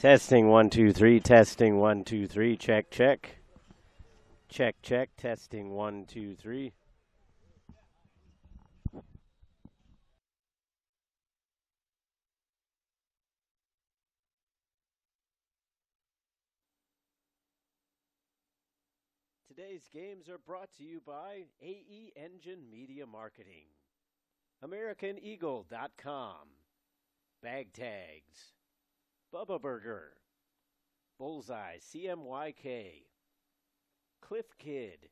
Testing 1 2 3. Testing 1 2 3. Check check. Check check. Testing 1 2 3. Today's games are brought to you by AE Engine Media Marketing, AmericanEagle.com, Bag Tags, Bubba Burger, Bullseye CMYK, Cliff Kid,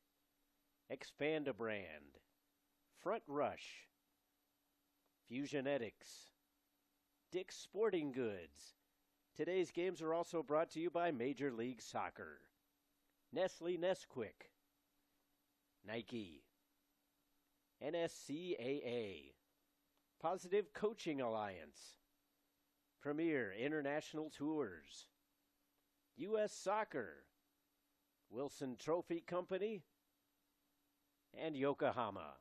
Expand-A-Brand, Front Rush, Fusionetics, Dick's Sporting Goods. Today's games are also brought to you by Major League Soccer, Nestle Nesquik, Nike, NSCAA, Positive Coaching Alliance, Premier International Tours, U.S. Soccer, Wilson Trophy Company, and Yokohama.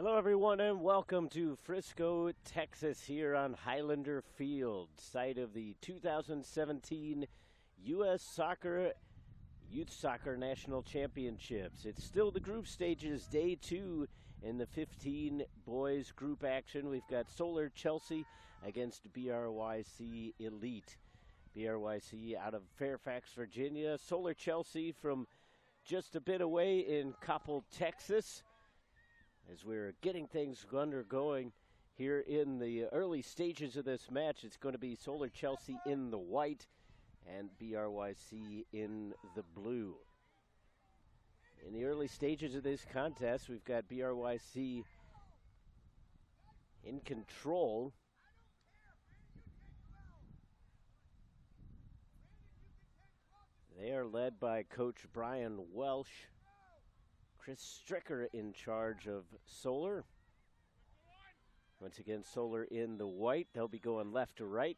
Hello, everyone, and welcome to Frisco, Texas, here on Highlander Field, site of the 2017 U.S. Youth Soccer National Championships. It's still the group stages, day 2 in the 15 boys group action. We've got Solar Chelsea against BRYC Elite. BRYC out of Fairfax, Virginia. Solar Chelsea from just a bit away in Coppell, Texas. As we're getting things undergoing here in the early stages of this match, it's going to be Solar Chelsea in the white and BRYC in the blue. In the early stages of this contest, we've got BRYC in control. They are led by Coach Brian Welsh. Chris Stricker in charge of Solar. Once again, Solar in the white. They'll be going left to right.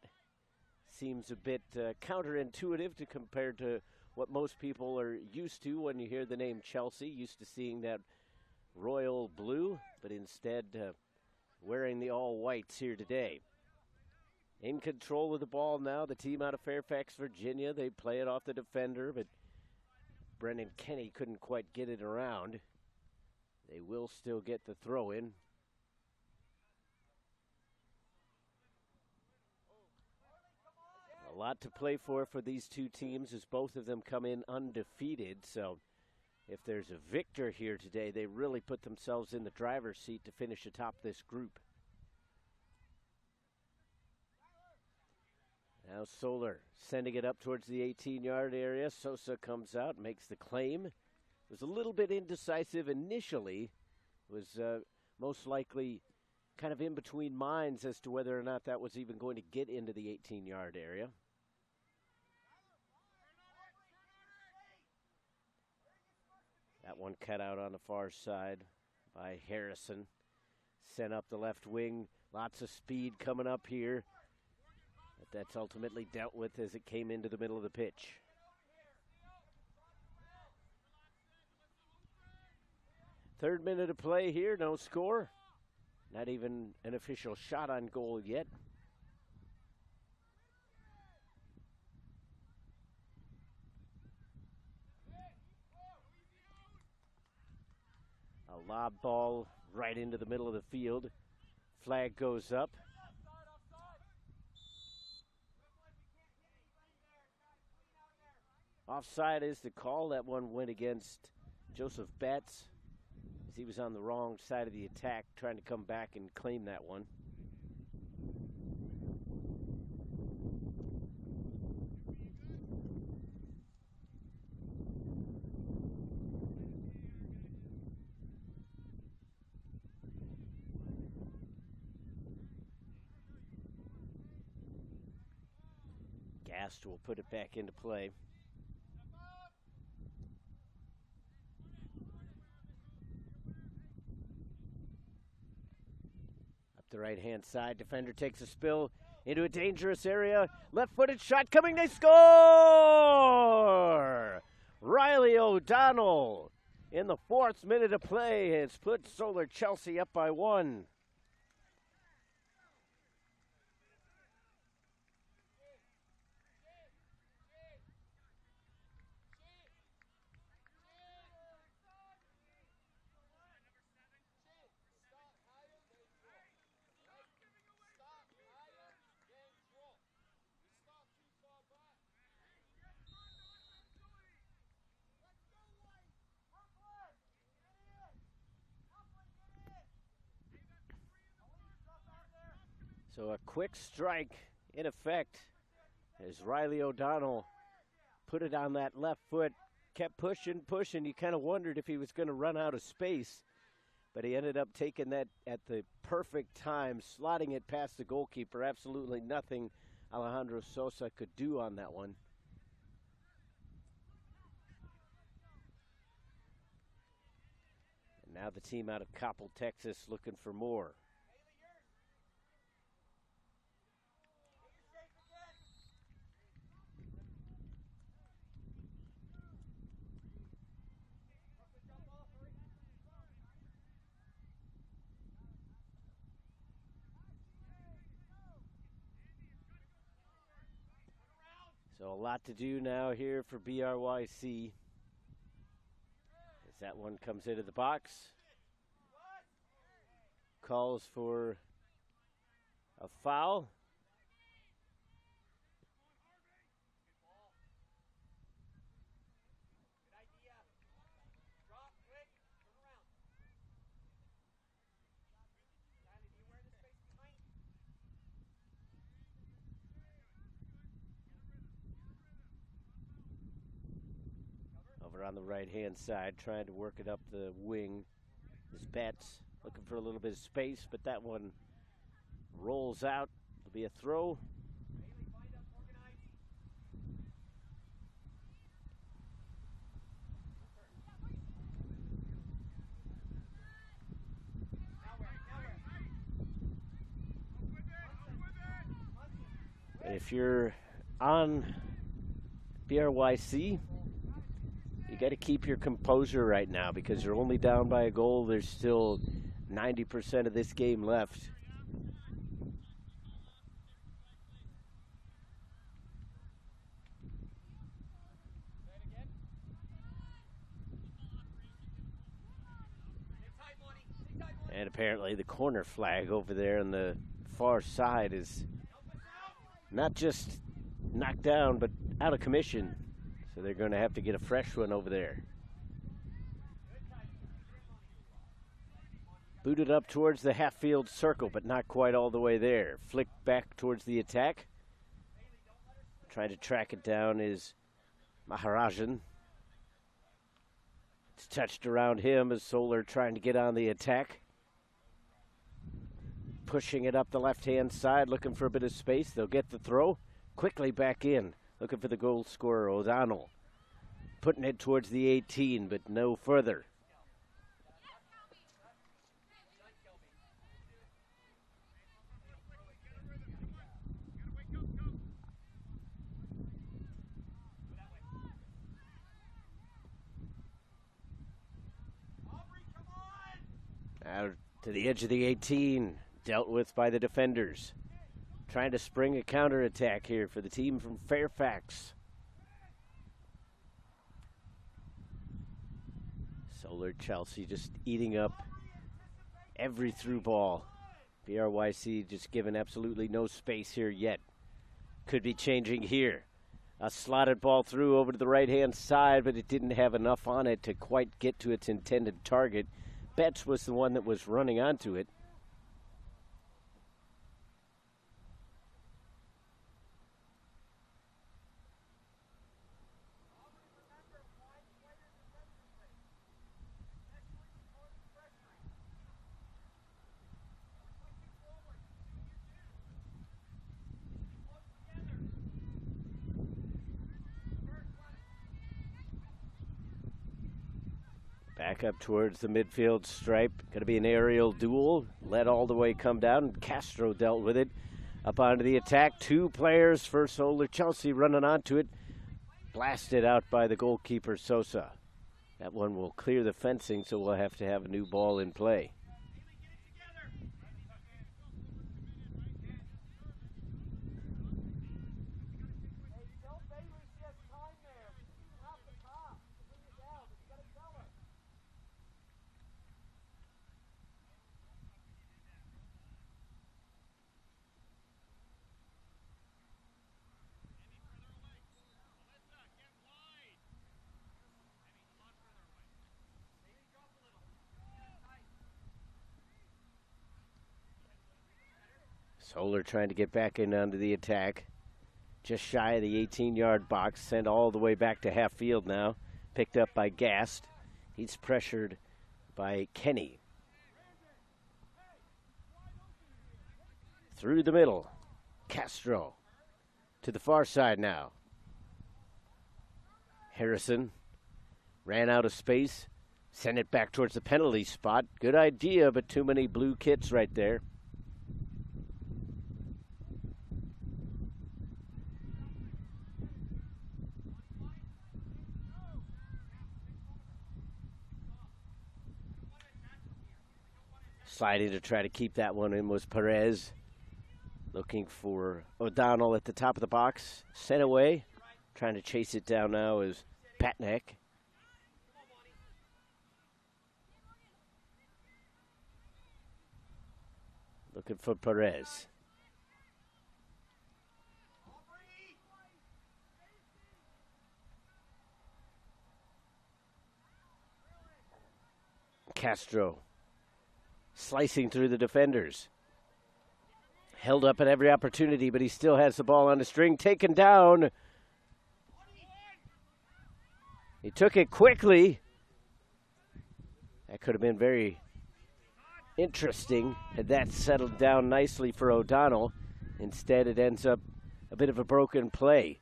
Seems a bit counterintuitive to compare to what most people are used to when you hear the name Chelsea. Used to seeing that royal blue, but instead wearing the all whites here today. In control of the ball now, the team out of Fairfax, Virginia. They play it off the defender, but Brendan Kenny couldn't quite get it around. They will still get the throw in. A lot to play for these two teams as both of them come in undefeated. So if there's a victor here today, they really put themselves in the driver's seat to finish atop this group. Now Solar sending it up towards the 18-yard area. Sosa comes out, makes the claim. Was a little bit indecisive initially. Was most likely kind of in between minds as to whether or not that was even going to get into the 18-yard area. That one cut out on the far side by Harrison. Sent up the left wing. Lots of speed coming up here. But that's ultimately dealt with as it came into the middle of the pitch. Third minute of play here, no score. Not even an official shot on goal yet. A lob ball right into the middle of the field. Flag goes up. Offside is the call. That one went against Joseph Betts as he was on the wrong side of the attack trying to come back and claim that one. Gast will put it back into play. The right-hand side, defender takes a spill into a dangerous area. Left-footed shot coming, they score! Riley O'Donnell in the 4th minute of play has put Solar Chelsea up by 1. So a quick strike in effect as Riley O'Donnell put it on that left foot, kept pushing. You kind of wondered if he was going to run out of space, but he ended up taking that at the perfect time, slotting it past the goalkeeper. Absolutely nothing Alejandro Sosa could do on that one. And now the team out of Coppell, Texas looking for more. So a lot to do now here for BRYC. As that one comes into the box. Calls for a foul. Over on the right-hand side, trying to work it up the wing. This Betts looking for a little bit of space, but that one rolls out. It'll be a throw. If you're on BRYC, you got to keep your composure right now because you're only down by a goal. There's still 90% of this game left. And apparently the corner flag over there on the far side is not just knocked down, but out of commission. So they're going to have to get a fresh one over there. Booted up towards the half-field circle, but not quite all the way there. Flicked back towards the attack. Trying to track it down is Maharajan. It's touched around him as Solar trying to get on the attack. Pushing it up the left-hand side, looking for a bit of space. They'll get the throw. Quickly back in, looking for the goal scorer, O'Donnell. Putting it towards the 18, but no further. Out to the edge of the 18, dealt with by the defenders. Trying to spring a counterattack here for the team from Fairfax. Solar Chelsea just eating up every through ball. BRYC just given absolutely no space here yet. Could be changing here. A slotted ball through over to the right-hand side, but it didn't have enough on it to quite get to its intended target. Betts was the one that was running onto it. Back up towards the midfield stripe. Going to be an aerial duel. Let all the way come down, and Castro dealt with it. Up onto the attack. Two players for Solar Chelsea running onto it. Blasted out by the goalkeeper, Sosa. That one will clear the fencing, so we'll have to have a new ball in play. Solar trying to get back in onto the attack. Just shy of the 18-yard box. Sent all the way back to half field now. Picked up by Gast. He's pressured by Kenny. Through the middle. Castro to the far side now. Harrison ran out of space. Sent it back towards the penalty spot. Good idea, but too many blue kits right there. Sliding to try to keep that one in was Perez. Looking for O'Donnell at the top of the box. Sent away. Trying to chase it down now is Patnack. Looking for Perez. Castro slicing through the defenders. Held up at every opportunity, but he still has the ball on the string. Taken down. He took it quickly. That could have been very interesting had that settled down nicely for O'Donnell. Instead, it ends up a bit of a broken play.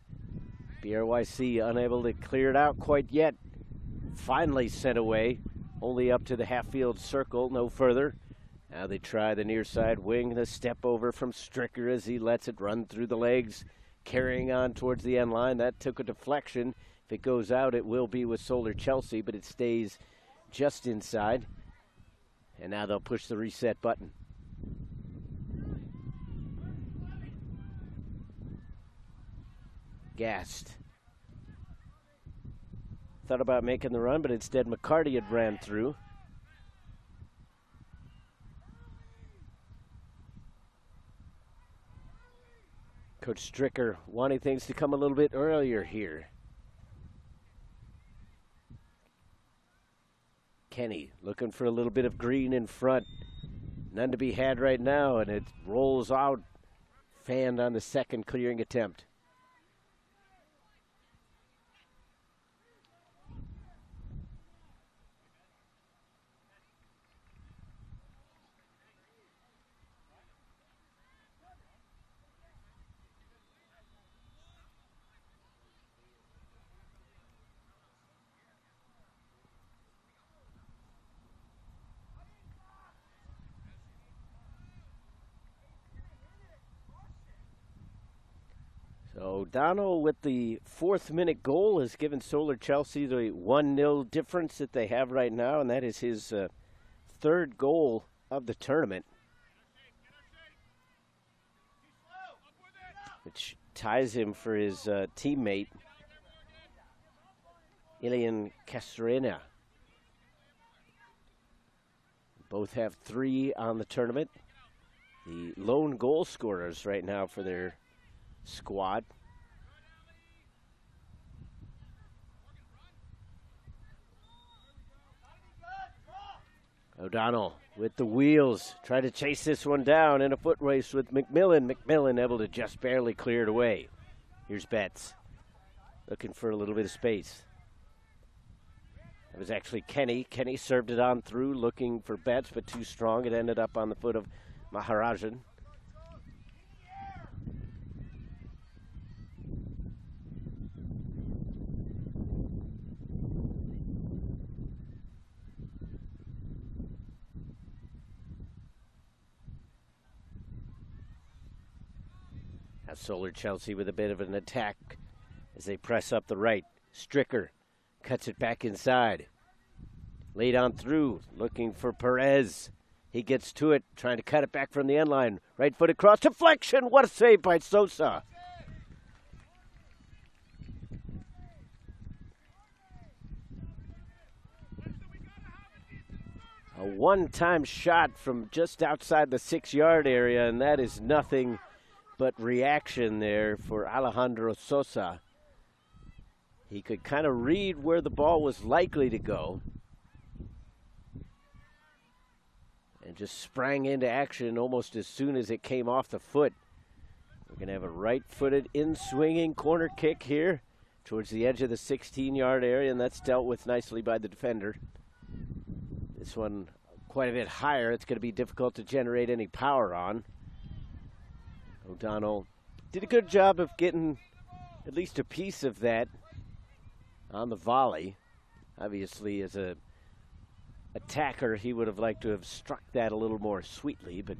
BRYC unable to clear it out quite yet. Finally sent away, only up to the half-field circle, no further. Now they try the near side wing, the step over from Stricker as he lets it run through the legs, carrying on towards the end line. That took a deflection. If it goes out, it will be with Solar Chelsea, but it stays just inside. And now they'll push the reset button. Gassed. Thought about making the run, but instead McCarty had ran through. Coach Stricker wanting things to come a little bit earlier here. Kenny looking for a little bit of green in front. None to be had right now, and it rolls out. Fanned on the second clearing attempt. O'Donnell with the 4th-minute goal has given Solar Chelsea the 1-0 difference that they have right now, and that is his 3rd goal of the tournament, which ties him for his teammate, Ilian Castrena. Both have 3 on the tournament. The lone goal scorers right now for their squad. O'Donnell with the wheels, try to chase this one down in a foot race with McMillan. McMillan able to just barely clear it away. Here's Betts looking for a little bit of space. It was actually Kenny. Kenny served it on through, looking for Betts, but too strong. It ended up on the foot of Maharajan. Now Solar Chelsea with a bit of an attack as they press up the right. Stricker cuts it back inside. Laid on through, looking for Perez. He gets to it, trying to cut it back from the end line. Right foot across, deflection. What a save by Sosa. A one-time shot from just outside the 6-yard area, and that is nothing but reaction there for Alejandro Sosa. He could kind of read where the ball was likely to go and just sprang into action almost as soon as it came off the foot. We're going to have a right-footed in-swinging corner kick here towards the edge of the 16-yard area, and that's dealt with nicely by the defender. This one quite a bit higher. It's going to be difficult to generate any power on. O'Donnell did a good job of getting at least a piece of that on the volley. Obviously, as a attacker, he would have liked to have struck that a little more sweetly, but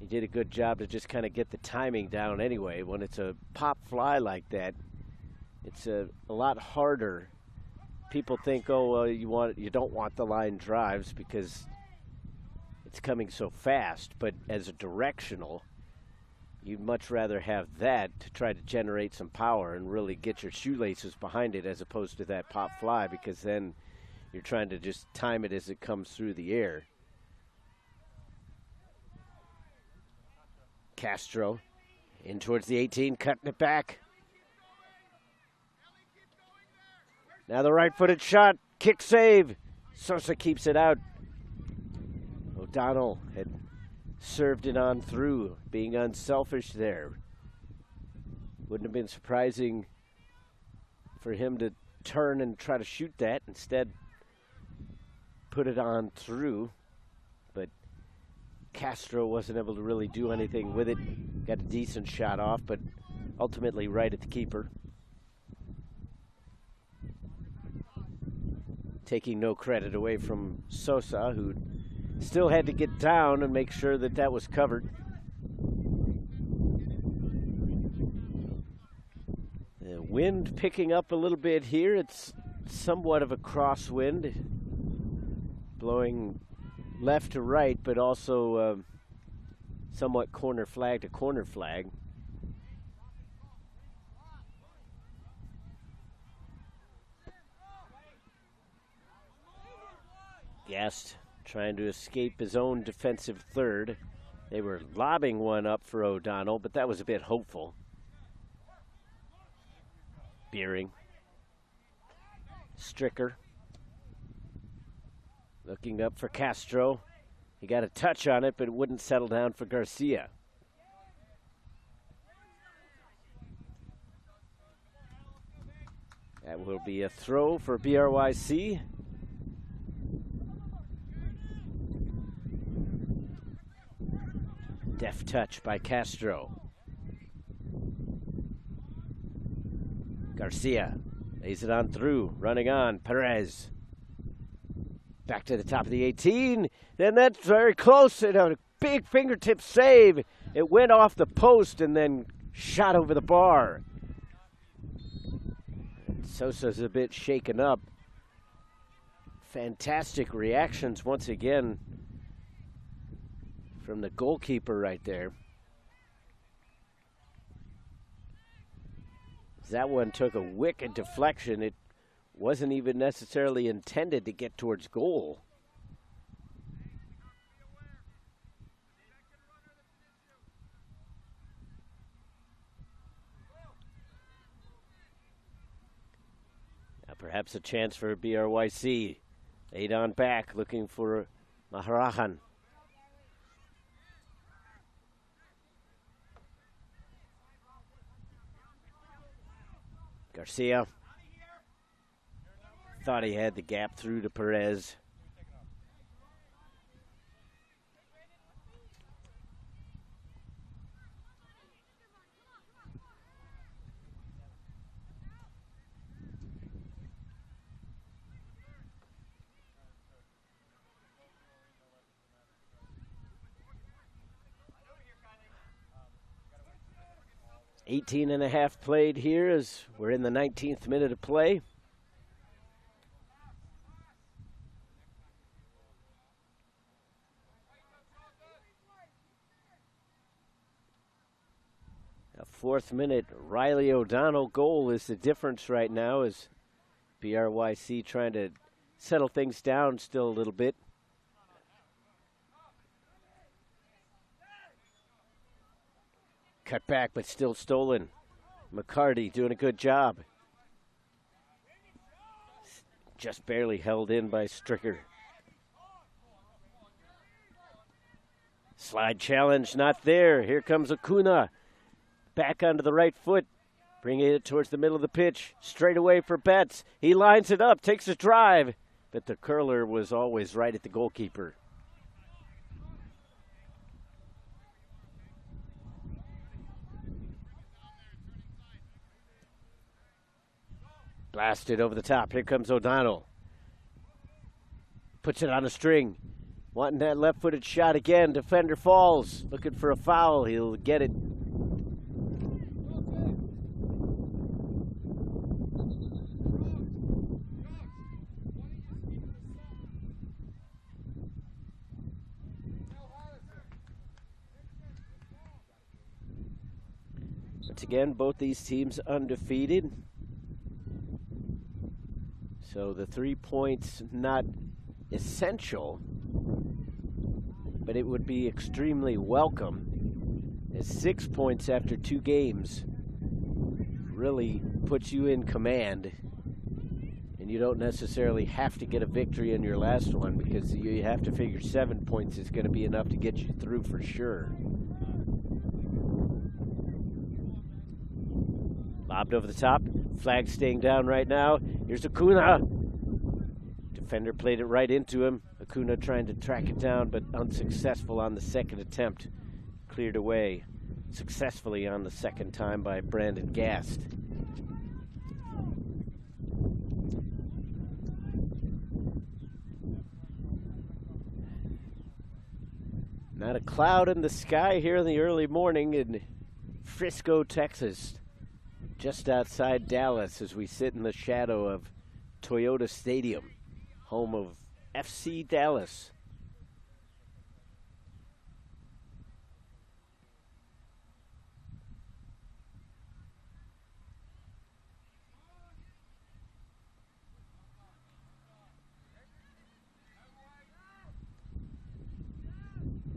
he did a good job to just kind of get the timing down anyway. When it's a pop fly like that, it's a lot harder. People think, oh, well, you don't want the line drives because it's coming so fast, but as a directional, You'd much rather have that to try to generate some power and really get your shoelaces behind it as opposed to that pop fly, because then you're trying to just time it as it comes through the air. Castro in towards the 18, cutting it back. Now the right-footed shot, kick save. Sosa keeps it out. O'Donnell had served it on through, being unselfish there. Wouldn't have been surprising for him to turn and try to shoot that. Instead, put it on through. But Castro wasn't able to really do anything with it. Got a decent shot off, but ultimately right at the keeper. Taking no credit away from Sosa, who still had to get down and make sure that that was covered. The wind picking up a little bit here. It's somewhat of a crosswind, blowing left to right, but also somewhat corner flag to corner flag. Guest trying to escape his own defensive third. They were lobbing one up for O'Donnell, but that was a bit hopeful. Beering. Stricker. Looking up for Castro. He got a touch on it, but it wouldn't settle down for Garcia. That will be a throw for BRYC. Deft touch by Castro. Garcia lays it on through, running on, Perez. Back to the top of the 18, then that's very close, and a big fingertip save. It went off the post and then shot over the bar. And Sosa's a bit shaken up. Fantastic reactions once again from the goalkeeper right there. That one took a wicked deflection. It wasn't even necessarily intended to get towards goal. Now perhaps a chance for BRYC. 8 on back, looking for Maharajan. Garcia thought he had the gap through to Perez. Eighteen and a half played here as we're in the 19th minute of play. A 4th minute Riley O'Donnell goal is the difference right now, as BRYC trying to settle things down still a little bit. Cut back, but still stolen. McCarty doing a good job. Just barely held in by Stricker. Slide challenge, not there. Here comes Acuna. Back onto the right foot. Bringing it towards the middle of the pitch. Straight away for Betts. He lines it up, takes a drive. But the curler was always right at the goalkeeper. Blasted over the top. Here comes O'Donnell. Puts it on a string. Wanting that left-footed shot again. Defender falls. Looking for a foul. He'll get it. Once again, both these teams undefeated. So the 3 points not essential, but it would be extremely welcome, as 6 points after 2 games really puts you in command, and you don't necessarily have to get a victory in your last one, because you have to figure 7 points is going to be enough to get you through for sure. Lobbed over the top, flag staying down right now. Here's Acuna. Defender played it right into him. Acuna trying to track it down, but unsuccessful on the second attempt. Cleared away successfully on the second time by Brandon Gast. Not a cloud in the sky here in the early morning in Frisco, Texas. Just outside Dallas as we sit in the shadow of Toyota Stadium, home of FC Dallas.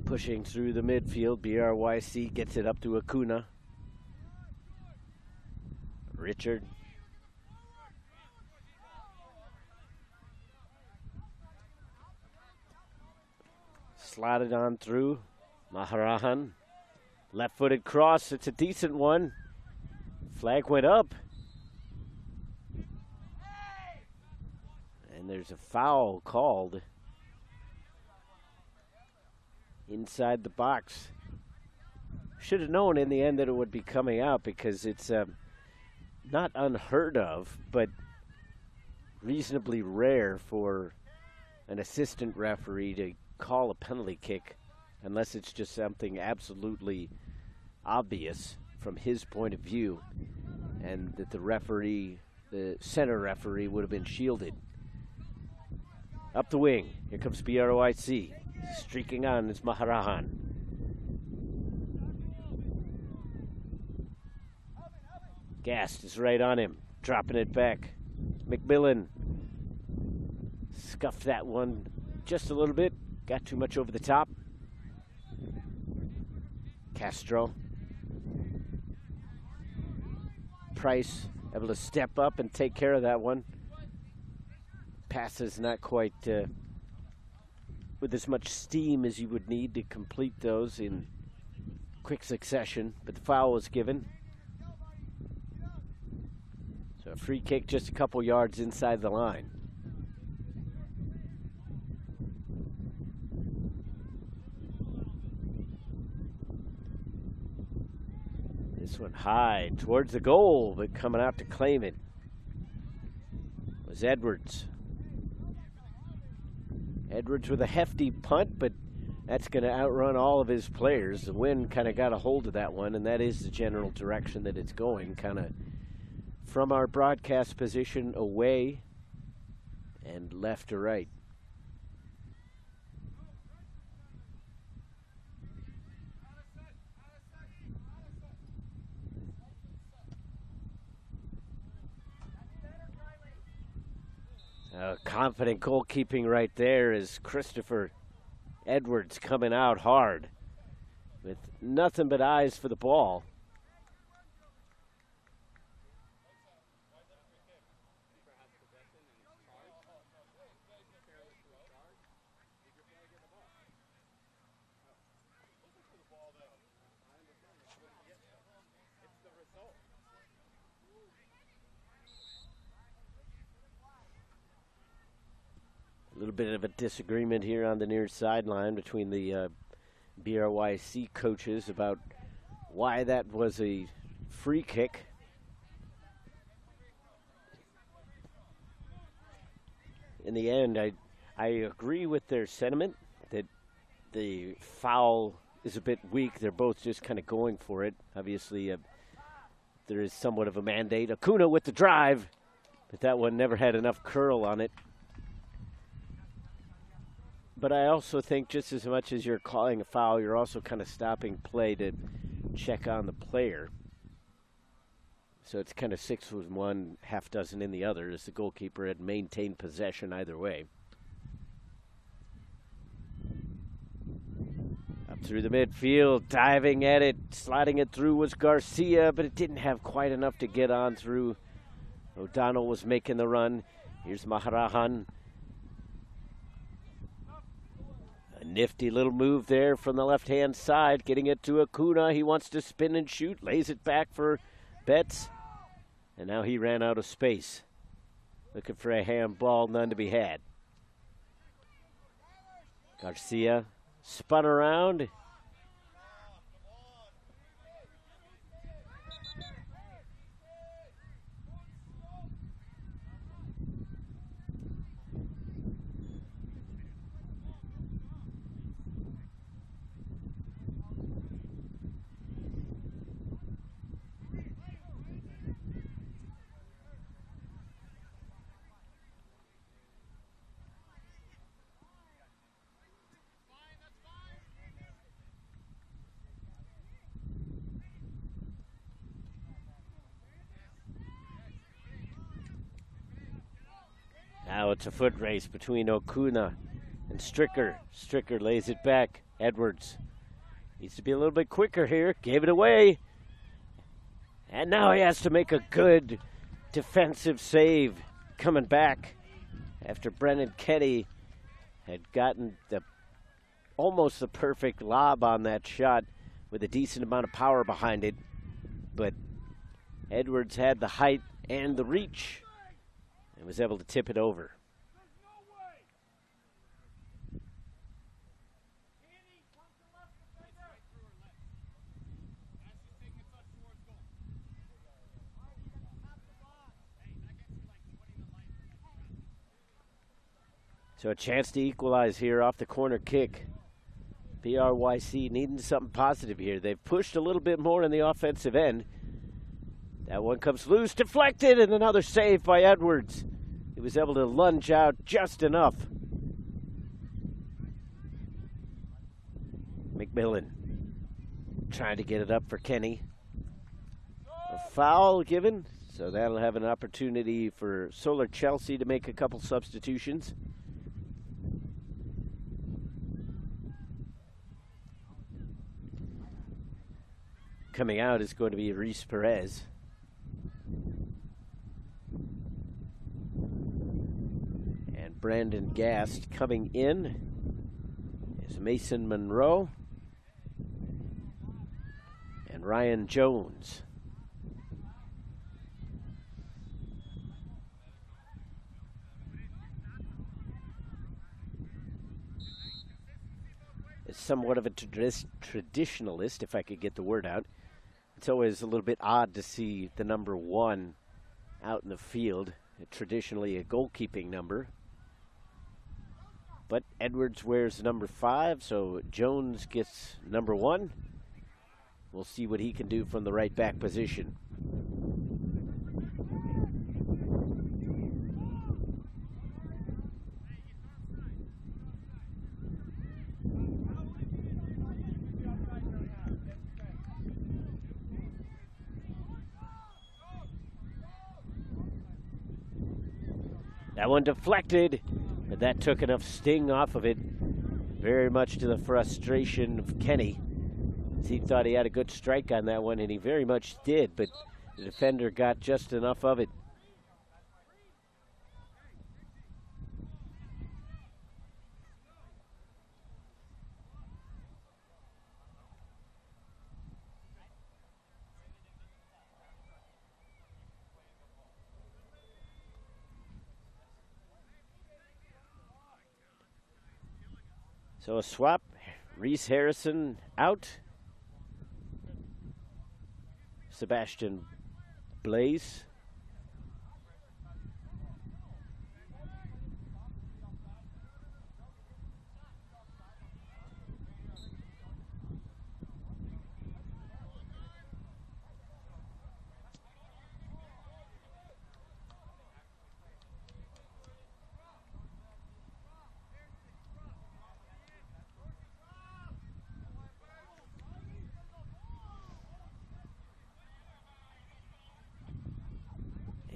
Pushing through the midfield, BRYC gets it up to Acuna. Richard. Slotted on through. Maharajan. Left-footed cross. It's a decent one. Flag went up. And there's a foul called inside the box. Should have known in the end that it would be coming out, because it's not unheard of, but reasonably rare for an assistant referee to call a penalty kick unless it's just something absolutely obvious from his point of view, and that the referee, the center referee, would have been shielded. Up the wing, here comes BRYC. Streaking on is Maharajan. Gast is right on him, dropping it back. McMillan scuffed that one just a little bit, got too much over the top. Castro. Price able to step up and take care of that one. Passes not quite with as much steam as you would need to complete those in quick succession, but the foul was given. So a free kick just a couple yards inside the line. This one high towards the goal, but coming out to claim it was Edwards. Edwards with a hefty punt, but that's going to outrun all of his players. The wind kind of got a hold of that one, and that is the general direction that it's going, kind of from our broadcast position away and left to right. Confident goalkeeping right there is Christopher Edwards coming out hard with nothing but eyes for the ball. A little bit of a disagreement here on the near sideline between the BRYC coaches about why that was a free kick. In the end, I agree with their sentiment that the foul is a bit weak. They're both just kind of going for it. Obviously, there is somewhat of a mandate. Acuna with the drive, but that one never had enough curl on it. But I also think just as much as you're calling a foul, you're also kind of stopping play to check on the player. So it's kind of 6 with one, half dozen in the other, as the goalkeeper had maintained possession either way. Up through the midfield, diving at it, sliding it through was Garcia, but it didn't have quite enough to get on through. O'Donnell was making the run. Here's Maharajan. A nifty little move there from the left-hand side, getting it to Acuna. He wants to spin and shoot, lays it back for Betts. And now he ran out of space. Looking for a handball, none to be had. Garcia spun around. Now it's a foot race between Acuna and Stricker. Stricker lays it back. Edwards needs to be a little bit quicker here. Gave it away. And now he has to make a good defensive save coming back after Brennan Kenny had gotten almost the perfect lob on that shot with a decent amount of power behind it. But Edwards had the height and the reach and was able to tip it over. So a chance to equalize here off the corner kick. BRYC needing something positive here. They've pushed a little bit more in the offensive end. That one comes loose, deflected, and another save by Edwards. He was able to lunge out just enough. McMillan trying to get it up for Kenny. A foul given, so that'll have an opportunity for Solar Chelsea to make a couple substitutions. Coming out is going to be Reese Perez. And Brandon Gast coming in is Mason Monroe and Ryan Jones. Is somewhat of a traditionalist, if I could get the word out. It's always a little bit odd to see the number 1 out in the field, traditionally a goalkeeping number. But Edwards wears number 5, so Jones gets number 1. We'll see what he can do from the right back position. That one deflected, but that took enough sting off of it, very much to the frustration of Kenny. He thought he had a good strike on that one, and he very much did, but the defender got just enough of it. So a swap, Reese Harrison out. Sebastian Blaze.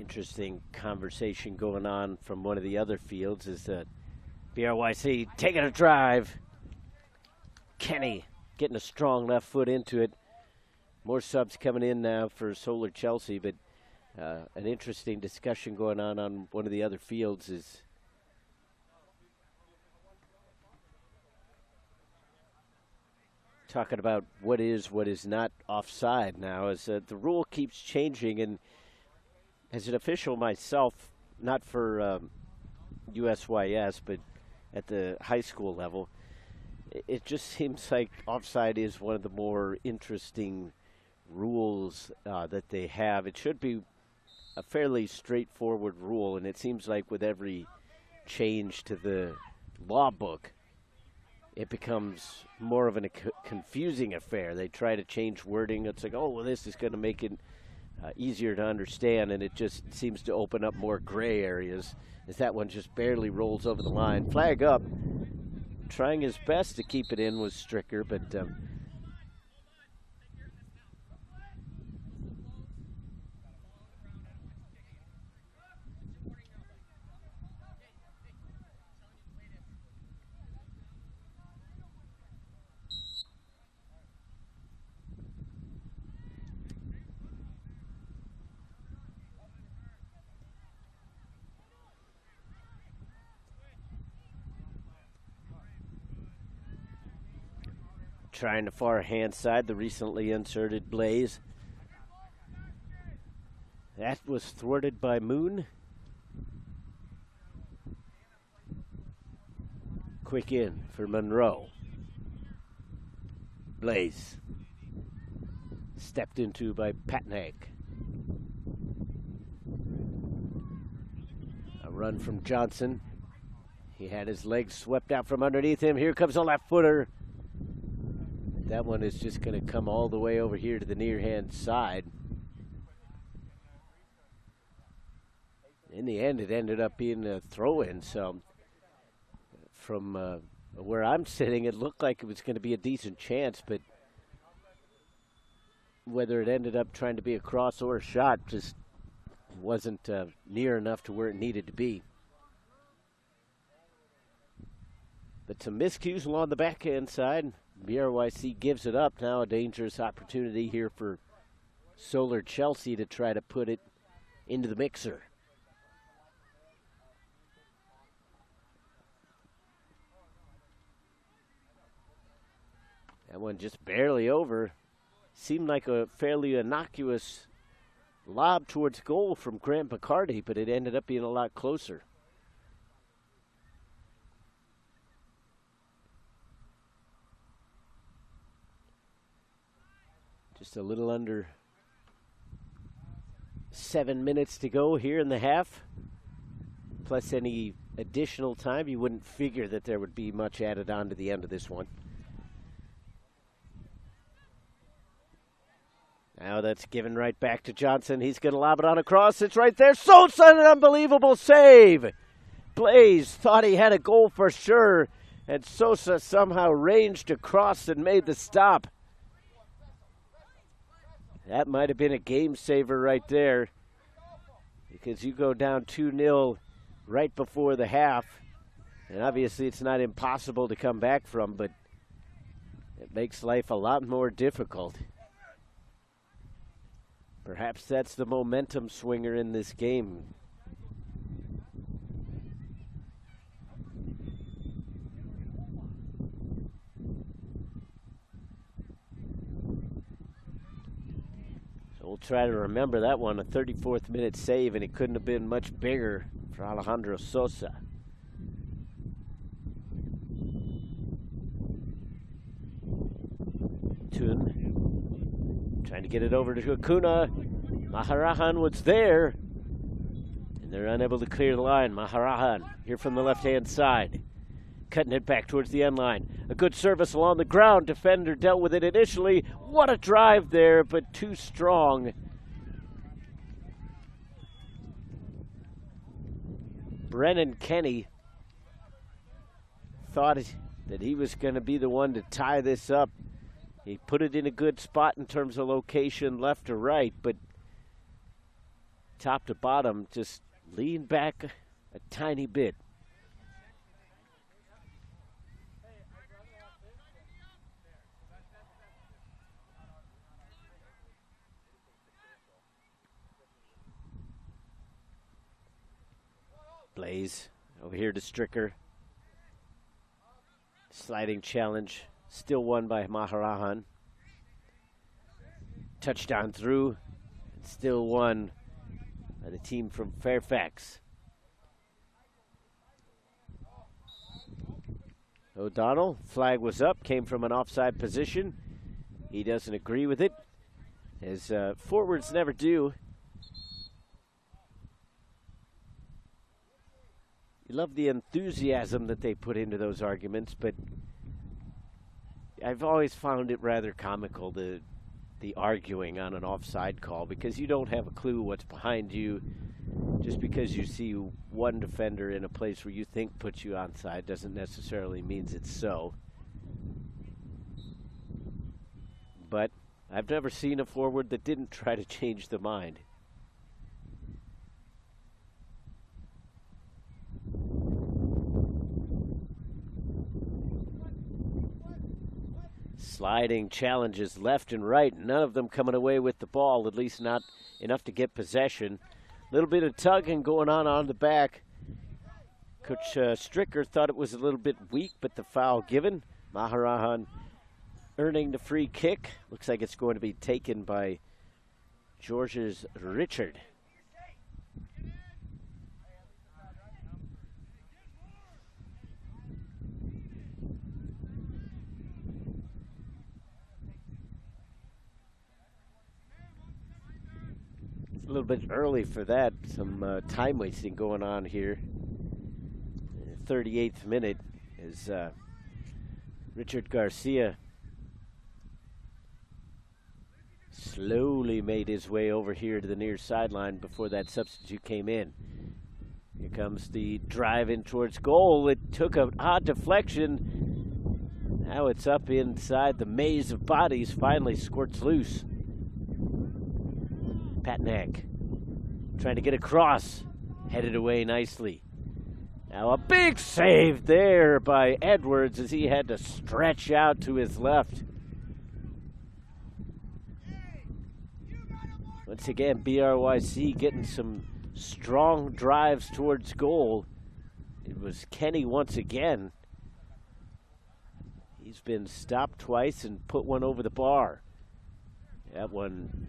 Interesting conversation going on from one of the other fields is that BRYC taking a drive. Kenny getting a strong left foot into it. More subs coming in now for Solar Chelsea, but an interesting discussion going on one of the other fields is talking about what is not offside now, as the rule keeps changing. And as an official myself, not for USYS, but at the high school level, it just seems like offside is one of the more interesting rules that they have. It should be a fairly straightforward rule, and it seems like with every change to the law book, it becomes more of a confusing affair. They try to change wording. It's like, oh, well, this is going to make it easier to understand, and it just seems to open up more gray areas as that one just barely rolls over the line. Flag up. Trying his best to keep it in was Stricker, but trying the far hand side, the recently inserted Blaze. That was thwarted by Moon. Quick in for Monroe. Blaze. Stepped into by Patnaik. A run from Johnson. He had his legs swept out from underneath him. Here comes a left footer. That one is just going to come all the way over here to the near hand side. In the end, it ended up being a throw-in, so from where I'm sitting, it looked like it was going to be a decent chance, but whether it ended up trying to be a cross or a shot just wasn't near enough to where it needed to be. But some miscues along the backhand side. BRYC gives it up. Now a dangerous opportunity here for Solar Chelsea to try to put it into the mixer. That one just barely over. Seemed like a fairly innocuous lob towards goal from Grant McCarty, but it ended up being a lot closer. Just a little under 7 minutes to go here in the half. Plus any additional time. You wouldn't figure that there would be much added on to the end of this one. Now that's given right back to Johnson. He's going to lob it on across. It's right there. Sosa, an unbelievable save. Blaze thought he had a goal for sure, and Sosa somehow ranged across and made the stop. That might have been a game saver right there, because you go down 2-0 right before the half, and obviously it's not impossible to come back from, but it makes life a lot more difficult. Perhaps that's the momentum swinger in this game. We'll try to remember that one, a 34th minute save, and it couldn't have been much bigger for Alejandro Sosa. Tun trying to get it over to Acuna. Maharajan was there, and they're unable to clear the line. Maharajan here from the left-hand side. Cutting it back towards the end line. A good service along the ground. Defender dealt with it initially. What a drive there, but too strong. Brennan Kenny thought that he was going to be the one to tie this up. He put it in a good spot in terms of location, left or right, but top to bottom, just lean back a tiny bit. Blaze over here to Stricker. Sliding challenge, still won by Maharajan. Touchdown through, still won by the team from Fairfax. O'Donnell, flag was up, came from an offside position. He doesn't agree with it, as forwards never do. You love the enthusiasm that they put into those arguments, but I've always found it rather comical, the arguing on an offside call, because you don't have a clue what's behind you. Just because you see one defender in a place where you think puts you onside doesn't necessarily mean it's so. But I've never seen a forward that didn't try to change the mind. Sliding challenges left and right, none of them coming away with the ball, at least not enough to get possession. A little bit of tugging going on the back. Coach Stricker thought it was a little bit weak, but the foul given. Maharajan earning the free kick. Looks like it's going to be taken by George's Richard. A little bit early for that. Some time wasting going on here. 38th minute is Richard Garcia slowly made his way over here to the near sideline before that substitute came in. Here comes the drive in towards goal. It took an odd deflection. Now it's up inside the maze of bodies. Finally squirts loose. Patnack trying to get across, headed away nicely. Now a big save there by Edwards as he had to stretch out to his left. Once again, BRYC getting some strong drives towards goal. It was Kenny once again. He's been stopped twice and put one over the bar. That one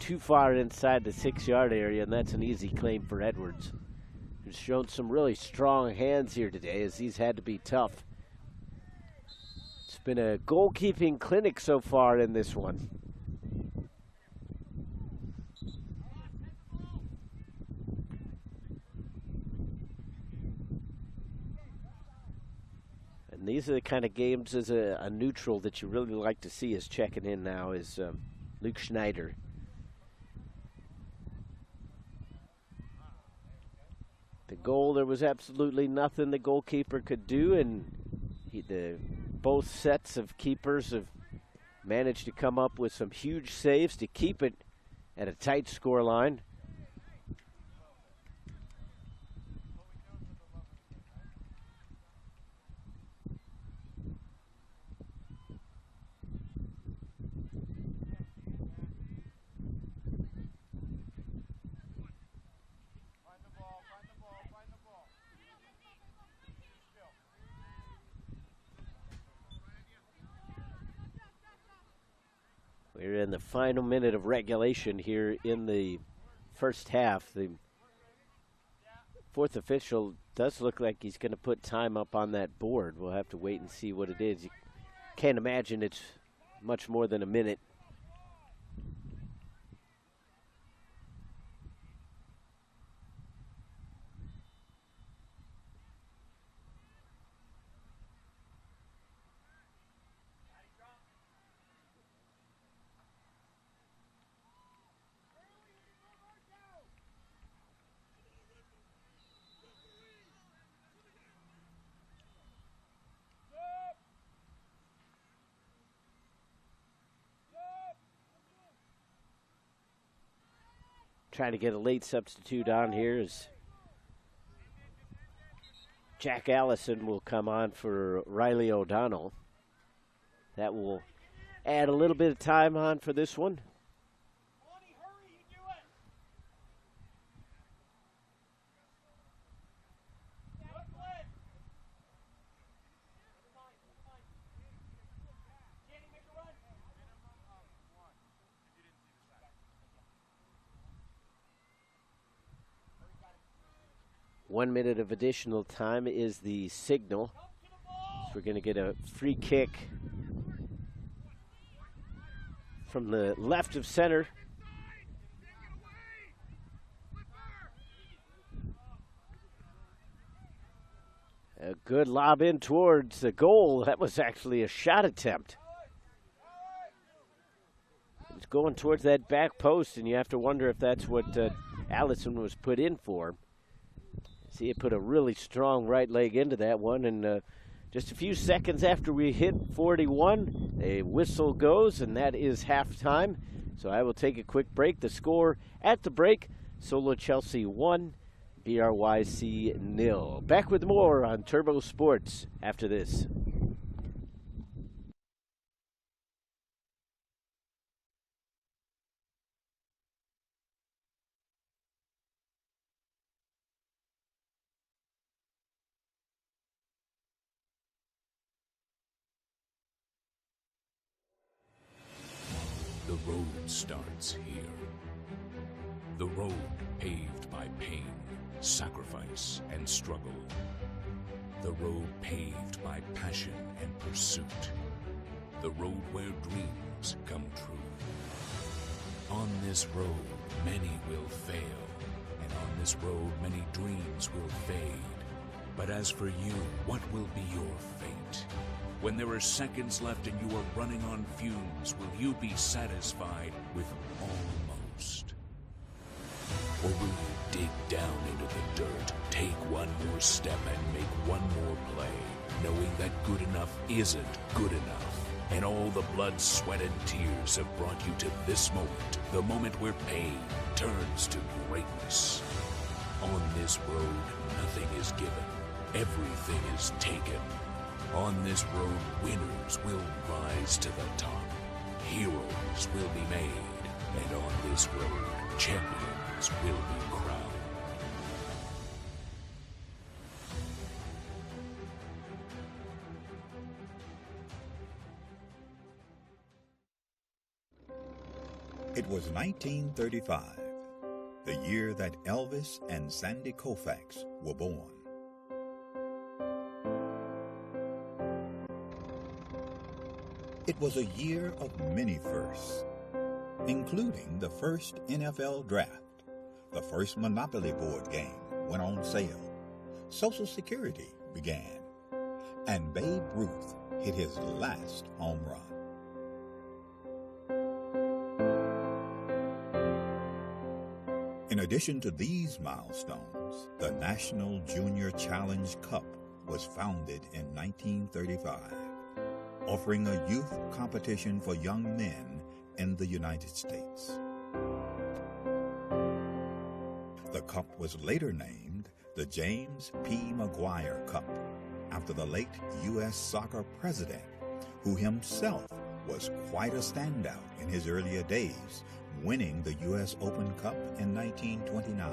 too far inside the 6-yard area, and that's an easy claim for Edwards, who's shown some really strong hands here today as he's had to be tough. It's been a goalkeeping clinic so far in this one. And these are the kind of games as a neutral that you really like to see. Is checking in now is Luke Schneider. The goal, there was absolutely nothing the goalkeeper could do, and both sets of keepers have managed to come up with some huge saves to keep it at a tight score line. We're in the final minute of regulation here in the first half. The fourth official does look like he's going to put time up on that board. We'll have to wait and see what it is. You can't imagine it's much more than a minute. trying to get a late substitute on here is Jack Allison will come on for Riley O'Donnell. That will add a little bit of time on for this one. 1 minute of additional time is the signal. So we're going to get a free kick from the left of center. A good lob in towards the goal. That was actually a shot attempt. It's going towards that back post, and you have to wonder if that's what Allison was put in for. See, it put a really strong right leg into that one, and just a few seconds after we hit 41, a whistle goes, and that is halftime. So I will take a quick break. The score at the break, Solo Chelsea 1, BRYC 0. Back with more on Turbo Sports after this. The road starts here. The road paved by pain, sacrifice, and struggle. The road paved by passion and pursuit. The road where dreams come true. On this road, many will fail, and on this road, many dreams will fade. But as for you, what will be your fate? When there are seconds left and you are running on fumes, will you be satisfied with almost? Or will you dig down into the dirt, take one more step and make one more play, knowing that good enough isn't good enough? And all the blood, sweat, and tears have brought you to this moment, the moment where pain turns to greatness. On this road, nothing is given. Everything is taken. On this road, winners will rise to the top. Heroes will be made. And on this road, champions will be crowned. It was 1935, the year that Elvis and Sandy Koufax were born. It was a year of many firsts, including the first NFL draft, the first Monopoly board game went on sale, Social Security began, and Babe Ruth hit his last home run. In addition to these milestones, the National Junior Challenge Cup was founded in 1935. Offering a youth competition for young men in the United States. The cup was later named the James P. McGuire Cup, after the late U.S. soccer president, who himself was quite a standout in his earlier days, winning the U.S. Open Cup in 1929.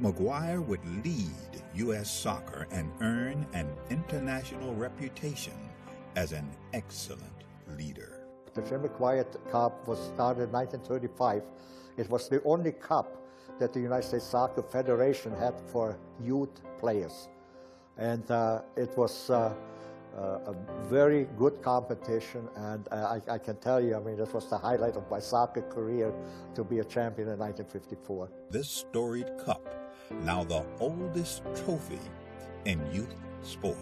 McGuire would lead U.S. soccer and earn an international reputation as an excellent leader. The Jim McGuire Cup was started in 1935. It was the only cup that the United States Soccer Federation had for youth players. And it was a very good competition, and I can tell you, I mean, this was the highlight of my soccer career to be a champion in 1954. This storied cup, now the oldest trophy in youth sport.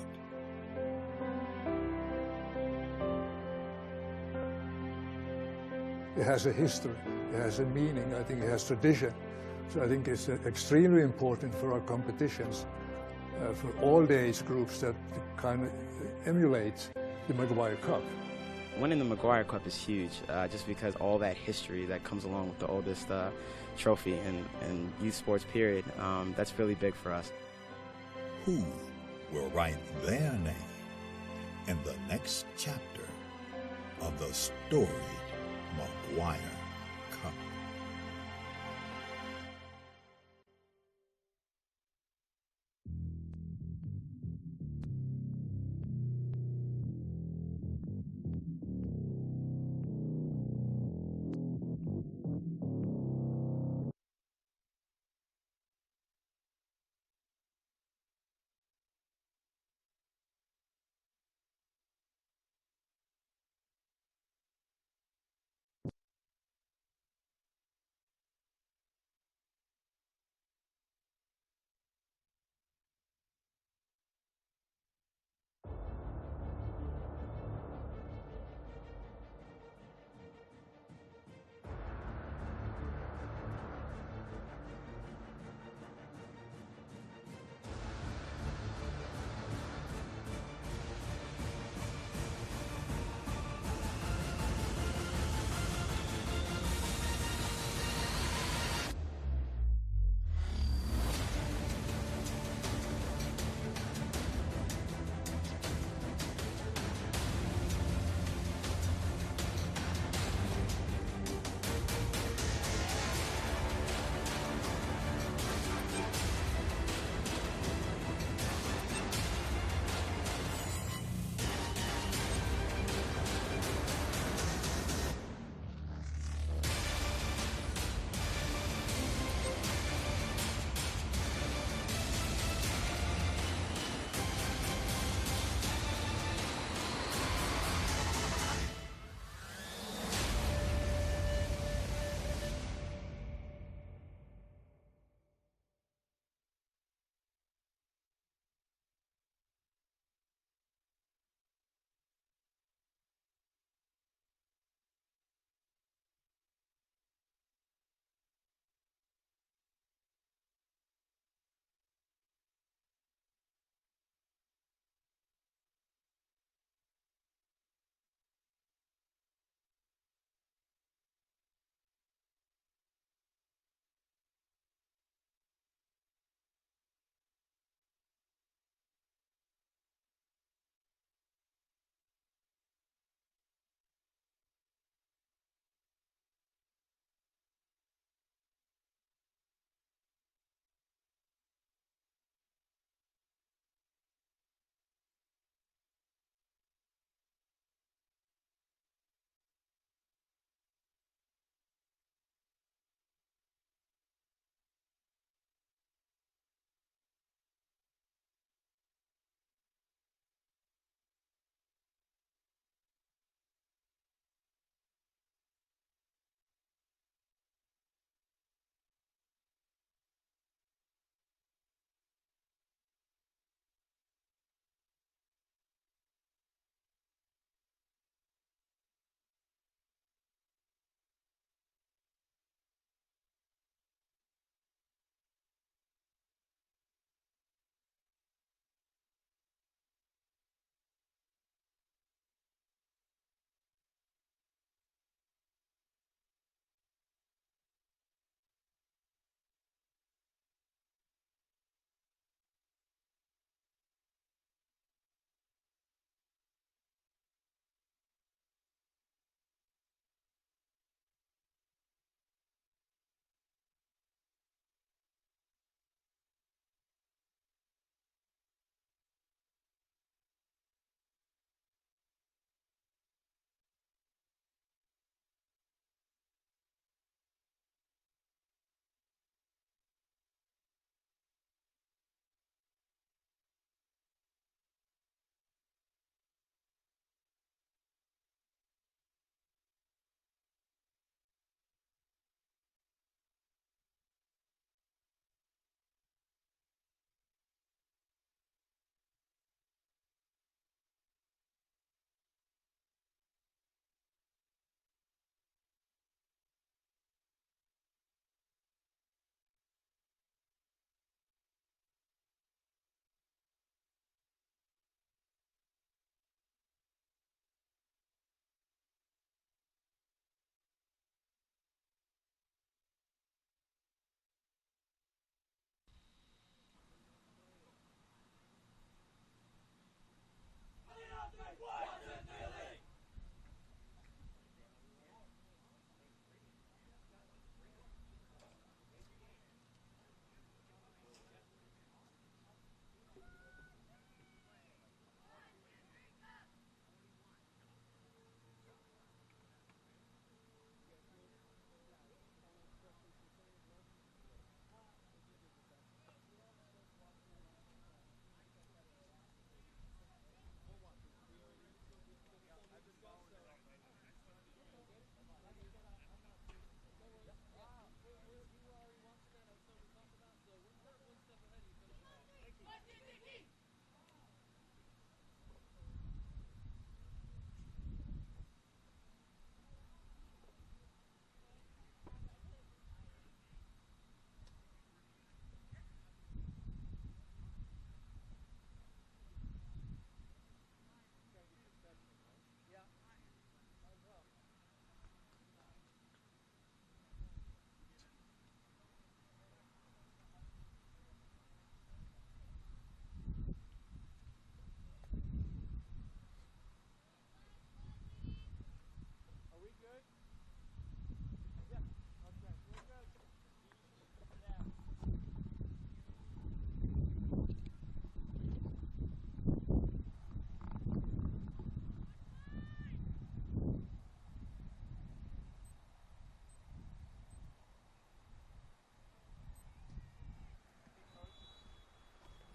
It has a history, it has a meaning, I think it has tradition. So I think it's extremely important for our competitions, for all the age groups that kind of emulate the McGuire Cup. Winning the McGuire Cup is huge, just because all that history that comes along with the oldest trophy in youth sports period. That's really big for us. Who will write their name in the next chapter of the storied McGuire Cup?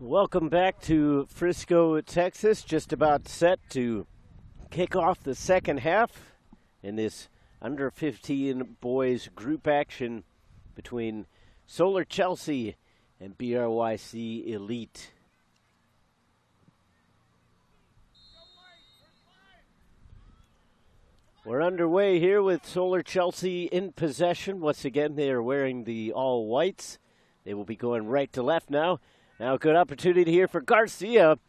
Welcome back to Frisco, Texas. Just about set to kick off the second half in this under 15 boys group action between Solar Chelsea and BRYC Elite. We're underway here with Solar Chelsea in possession. Once again, they are wearing the all whites. They will be going right to left now. Now a good opportunity here for Garcia.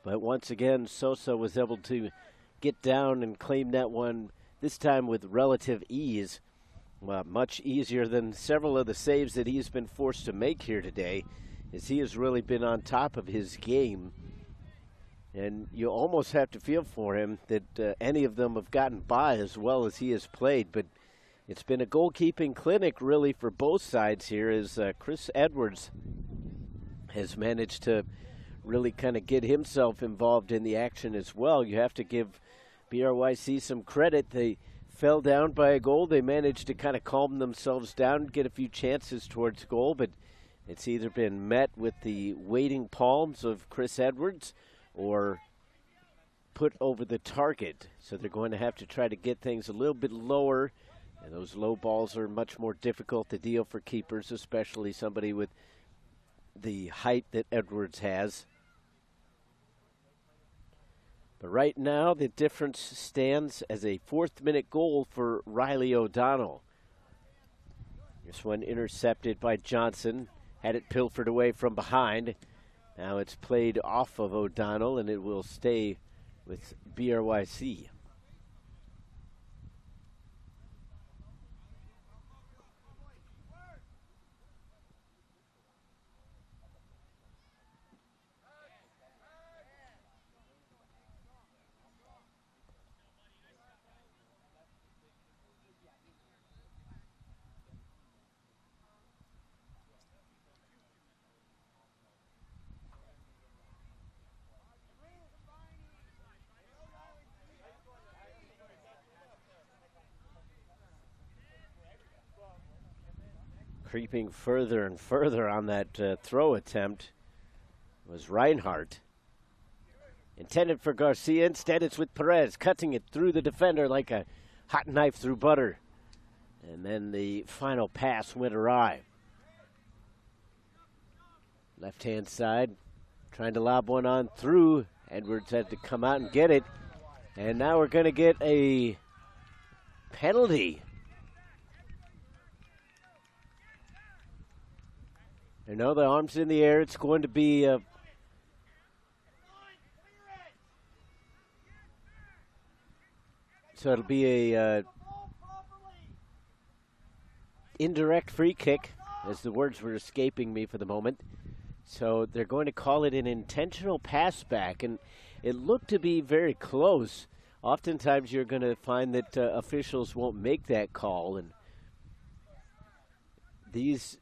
But once again, Sosa was able to get down and claim that one, this time with relative ease. Well, much easier than several of the saves that he's been forced to make here today, as he has really been on top of his game. And you almost have to feel for him that any of them have gotten by as well as he has played. But it's been a goalkeeping clinic, really, for both sides here, as Chris Edwards has managed to really kind of get himself involved in the action as well. You have to give BRYC some credit. They fell down by a goal. They managed to kind of calm themselves down, get a few chances towards goal, but it's either been met with the waiting palms of Chris Edwards or put over the target. So they're going to have to try to get things a little bit lower, and those low balls are much more difficult to deal for keepers, especially somebody with the height that Edwards has. But right now, the difference stands as a fourth-minute goal for Riley O'Donnell. This one intercepted by Johnson, had it pilfered away from behind. Now it's played off of O'Donnell, and it will stay with BRYC. Creeping further and further on that throw attempt was Reinhardt. Intended for Garcia. Instead, it's with Perez, cutting it through the defender like a hot knife through butter. And then the final pass went awry. Left-hand side, trying to lob one on through. Edwards had to come out and get it. And now we're going to get a penalty. No, the arm's in the air. It's going to be so it'll be a indirect free kick, as the words were escaping me for the moment. So they're going to call it an intentional pass back, and it looked to be very close. Oftentimes you're going to find that officials won't make that call, and these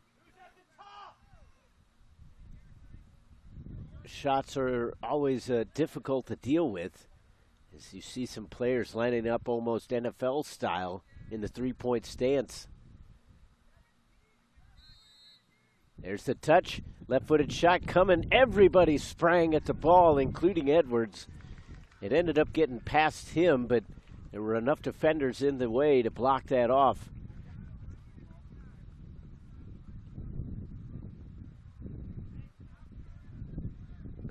shots are always difficult to deal with, as you see some players lining up almost NFL style in the three-point stance. There's the touch, left-footed shot coming. Everybody sprang at the ball, including Edwards. It ended up getting past him, but there were enough defenders in the way to block that off.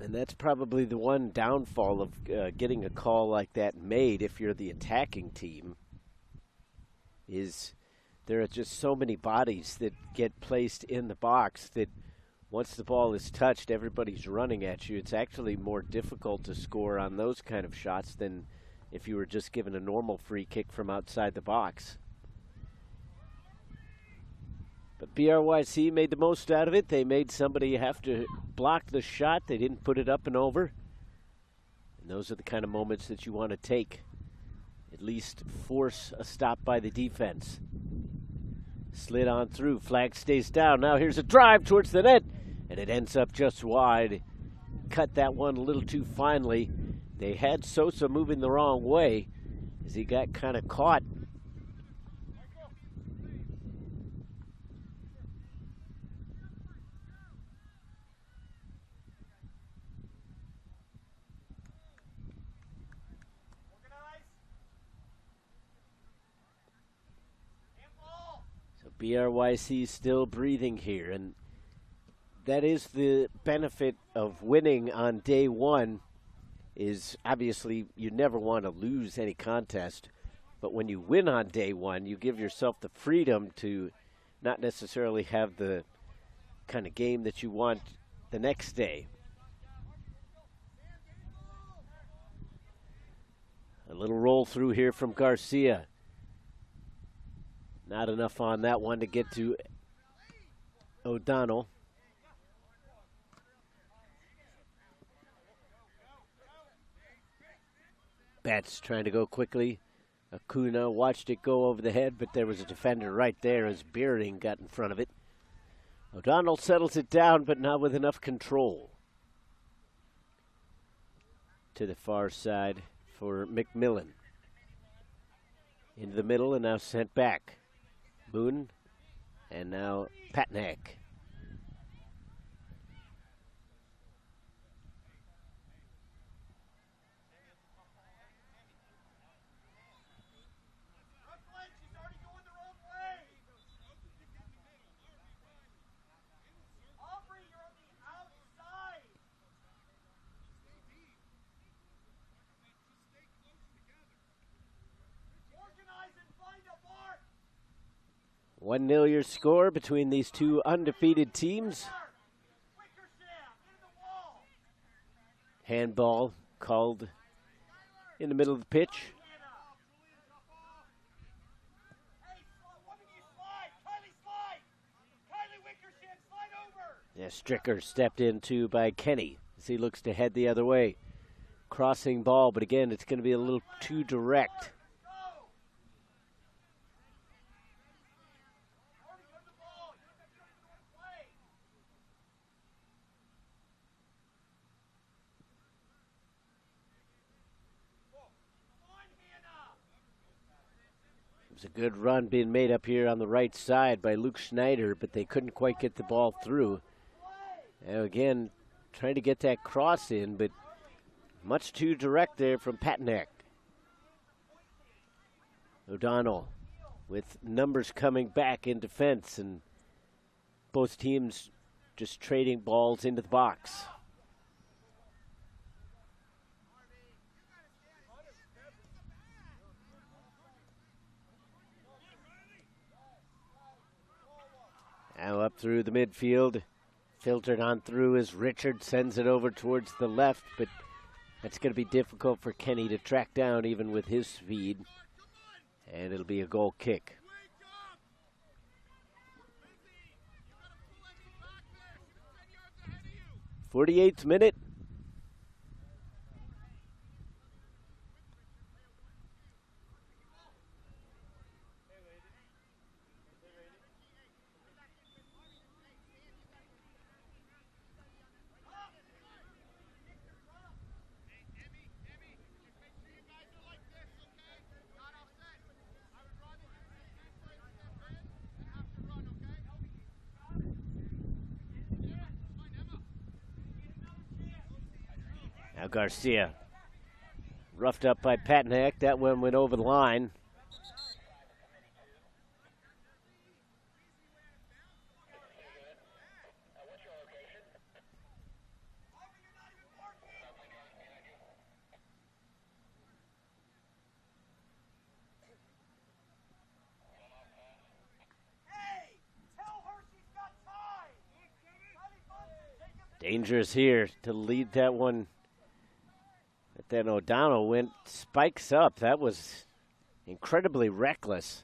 And that's probably the one downfall of getting a call like that made if you're the attacking team, is there are just so many bodies that get placed in the box that once the ball is touched, everybody's running at you. It's actually more difficult to score on those kind of shots than if you were just given a normal free kick from outside the box. But BRYC made the most out of it. They made somebody have to block the shot. They didn't put it up and over. And those are the kind of moments that you want to take. At least force a stop by the defense. Slid on through. Flag stays down. Now here's a drive towards the net. And it ends up just wide. Cut that one a little too finely. They had Sosa moving the wrong way as he got kind of caught. BRYC still breathing here, and that is the benefit of winning on day one. Is obviously you never want to lose any contest, but when you win on day one, you give yourself the freedom to not necessarily have the kind of game that you want the next day. A little roll through here from Garcia. Not enough on that one to get to O'Donnell. Betts trying to go quickly. Acuna watched it go over the head, but there was a defender right there as Bearding got in front of it. O'Donnell settles it down, but not with enough control. To the far side for McMillan. Into the middle and now sent back. Boone and now Patnaik. One 0 your score between these two undefeated teams. Handball called in the middle of the pitch. Yeah, Stricker stepped in too by Kenny as he looks to head the other way. Crossing ball, but again, it's going to be a little too direct. It was a good run being made up here on the right side by Luke Schneider, but they couldn't quite get the ball through. And again, trying to get that cross in, but much too direct there from Patnaik. O'Donnell with numbers coming back in defense, and both teams just trading balls into the box. Now up through the midfield, filtered on through as Richard sends it over towards the left, but that's going to be difficult for Kenny to track down even with his speed, and it'll be a goal kick. 48th minute. Now Garcia, roughed up by Patnaik. That one went over the line. Dangerous here to lead that one. But then O'Donnell spikes up. That was incredibly reckless.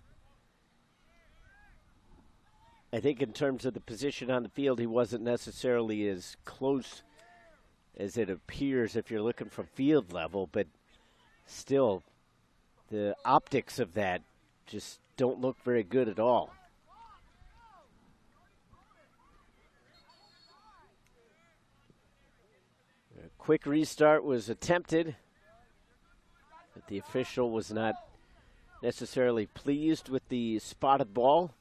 I think in terms of the position on the field, he wasn't necessarily as close as it appears if you're looking from field level, but still, the optics of that just don't look very good at all. A quick restart was attempted, but the official was not necessarily pleased with the spotted ball.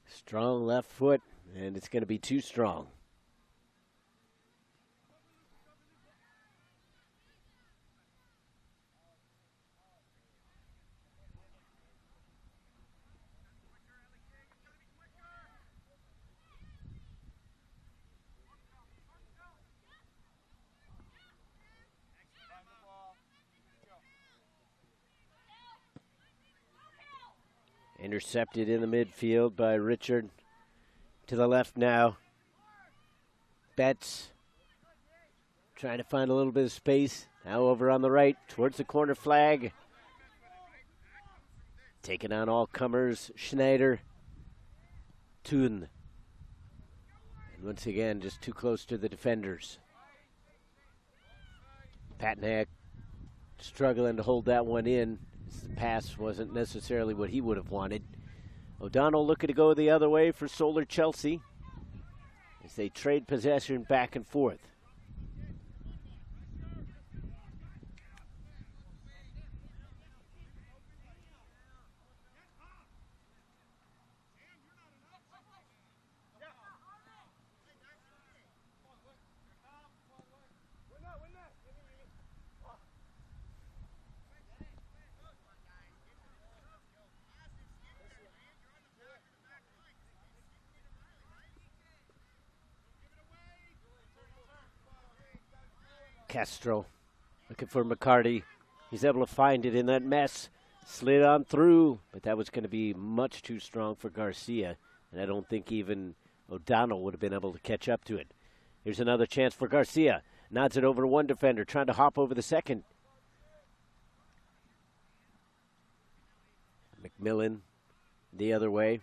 Strong left foot, and it's going to be too strong. Intercepted in the midfield by Richard. To the left now. Betts trying to find a little bit of space. Now over on the right towards the corner flag. Taking on all comers. Schneider. Thun. And once again, just too close to the defenders. Patnack struggling to hold that one in. The pass wasn't necessarily what he would have wanted. O'Donnell looking to go the other way for Solar Chelsea as they trade possession back and forth. Castro looking for McCarty. He's able to find it in that mess. Slid on through, but that was going to be much too strong for Garcia. And I don't think even O'Donnell would have been able to catch up to it. Here's another chance for Garcia. Nods it over to one defender, trying to hop over the second. McMillan the other way,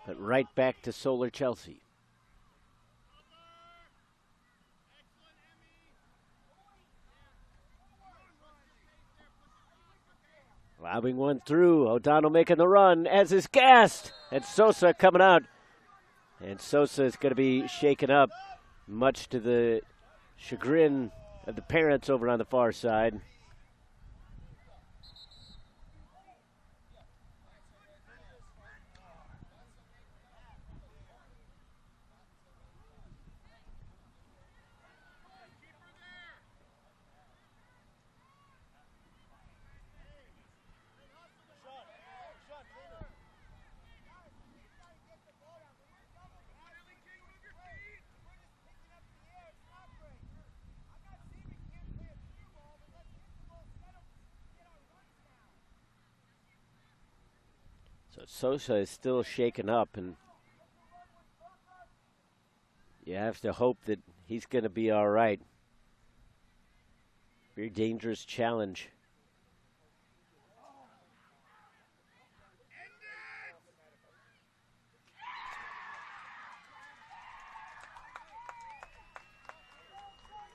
but right back to Solar Chelsea. Lobbing one through. O'Donnell making the run, as is gassed. And Sosa coming out. And Sosa is going to be shaken up, much to the chagrin of the parents over on the far side. So Sosa is still shaken up, and you have to hope that he's going to be all right. Very dangerous challenge.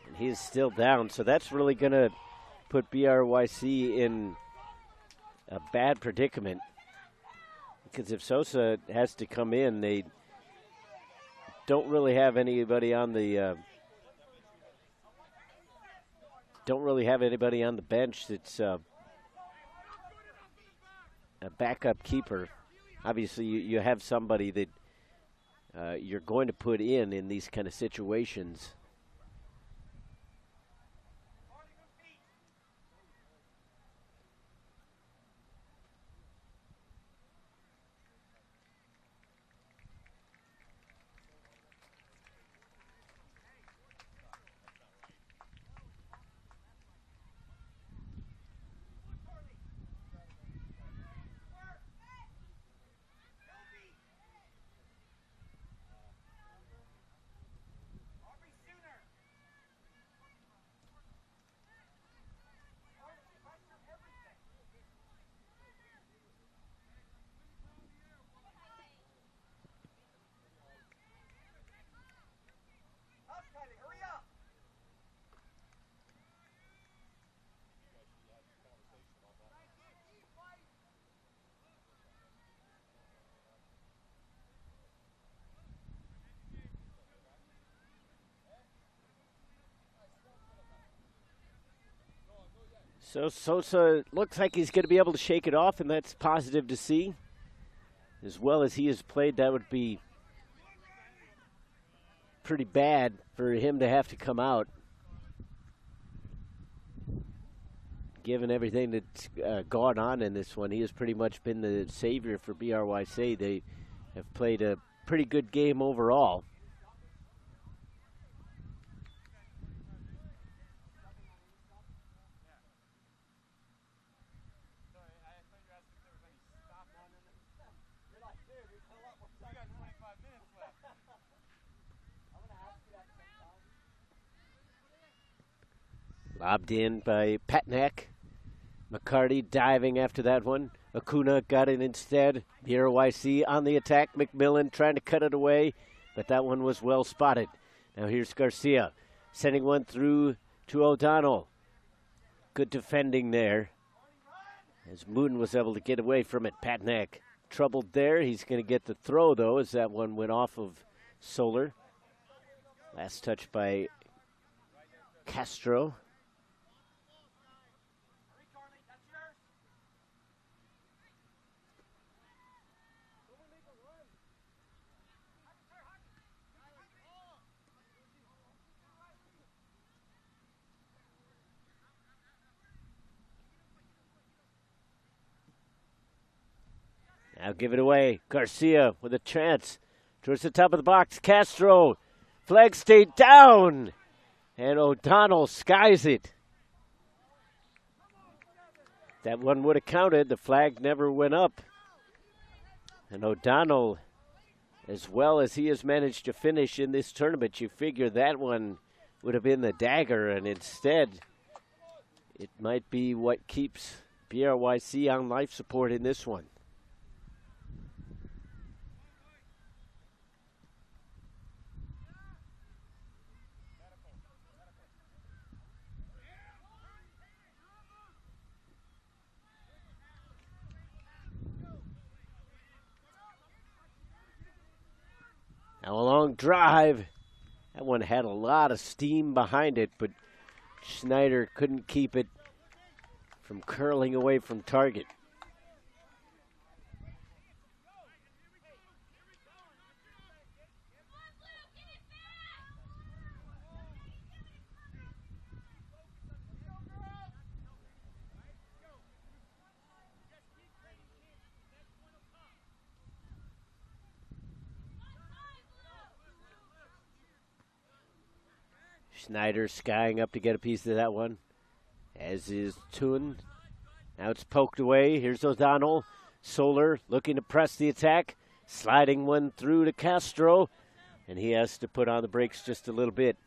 And he is still down, so that's really going to put BRYC in a bad predicament. Because if Sosa has to come in, they don't really have anybody on the bench that's a backup keeper. Obviously, you have somebody that you're going to put in these kind of situations. So Sosa looks like he's going to be able to shake it off, and that's positive to see. As well as he has played, that would be pretty bad for him to have to come out. Given everything that's gone on in this one, he has pretty much been the savior for BRYC. They have played a pretty good game overall. Lobbed in by Patnack. McCarty diving after that one. Acuna got it instead. BRYC on the attack. McMillan trying to cut it away, but that one was well spotted. Now here's Garcia sending one through to O'Donnell. Good defending there, as Moon was able to get away from it. Patnack troubled there. He's going to get the throw, though, as that one went off of Solar. Last touch by Castro. Now give it away. Garcia with a chance. Towards the top of the box. Castro. Flag stayed down. And O'Donnell skies it. That one would have counted. The flag never went up. And O'Donnell, as well as he has managed to finish in this tournament, you figure that one would have been the dagger. And instead, it might be what keeps BRYC on life support in this one. Now a long drive. That one had a lot of steam behind it, but Schneider couldn't keep it from curling away from target. Schneider skying up to get a piece of that one, as is Thun. Now it's poked away. Here's O'Donnell. Solar looking to press the attack. Sliding one through to Castro, and he has to put on the brakes just a little bit.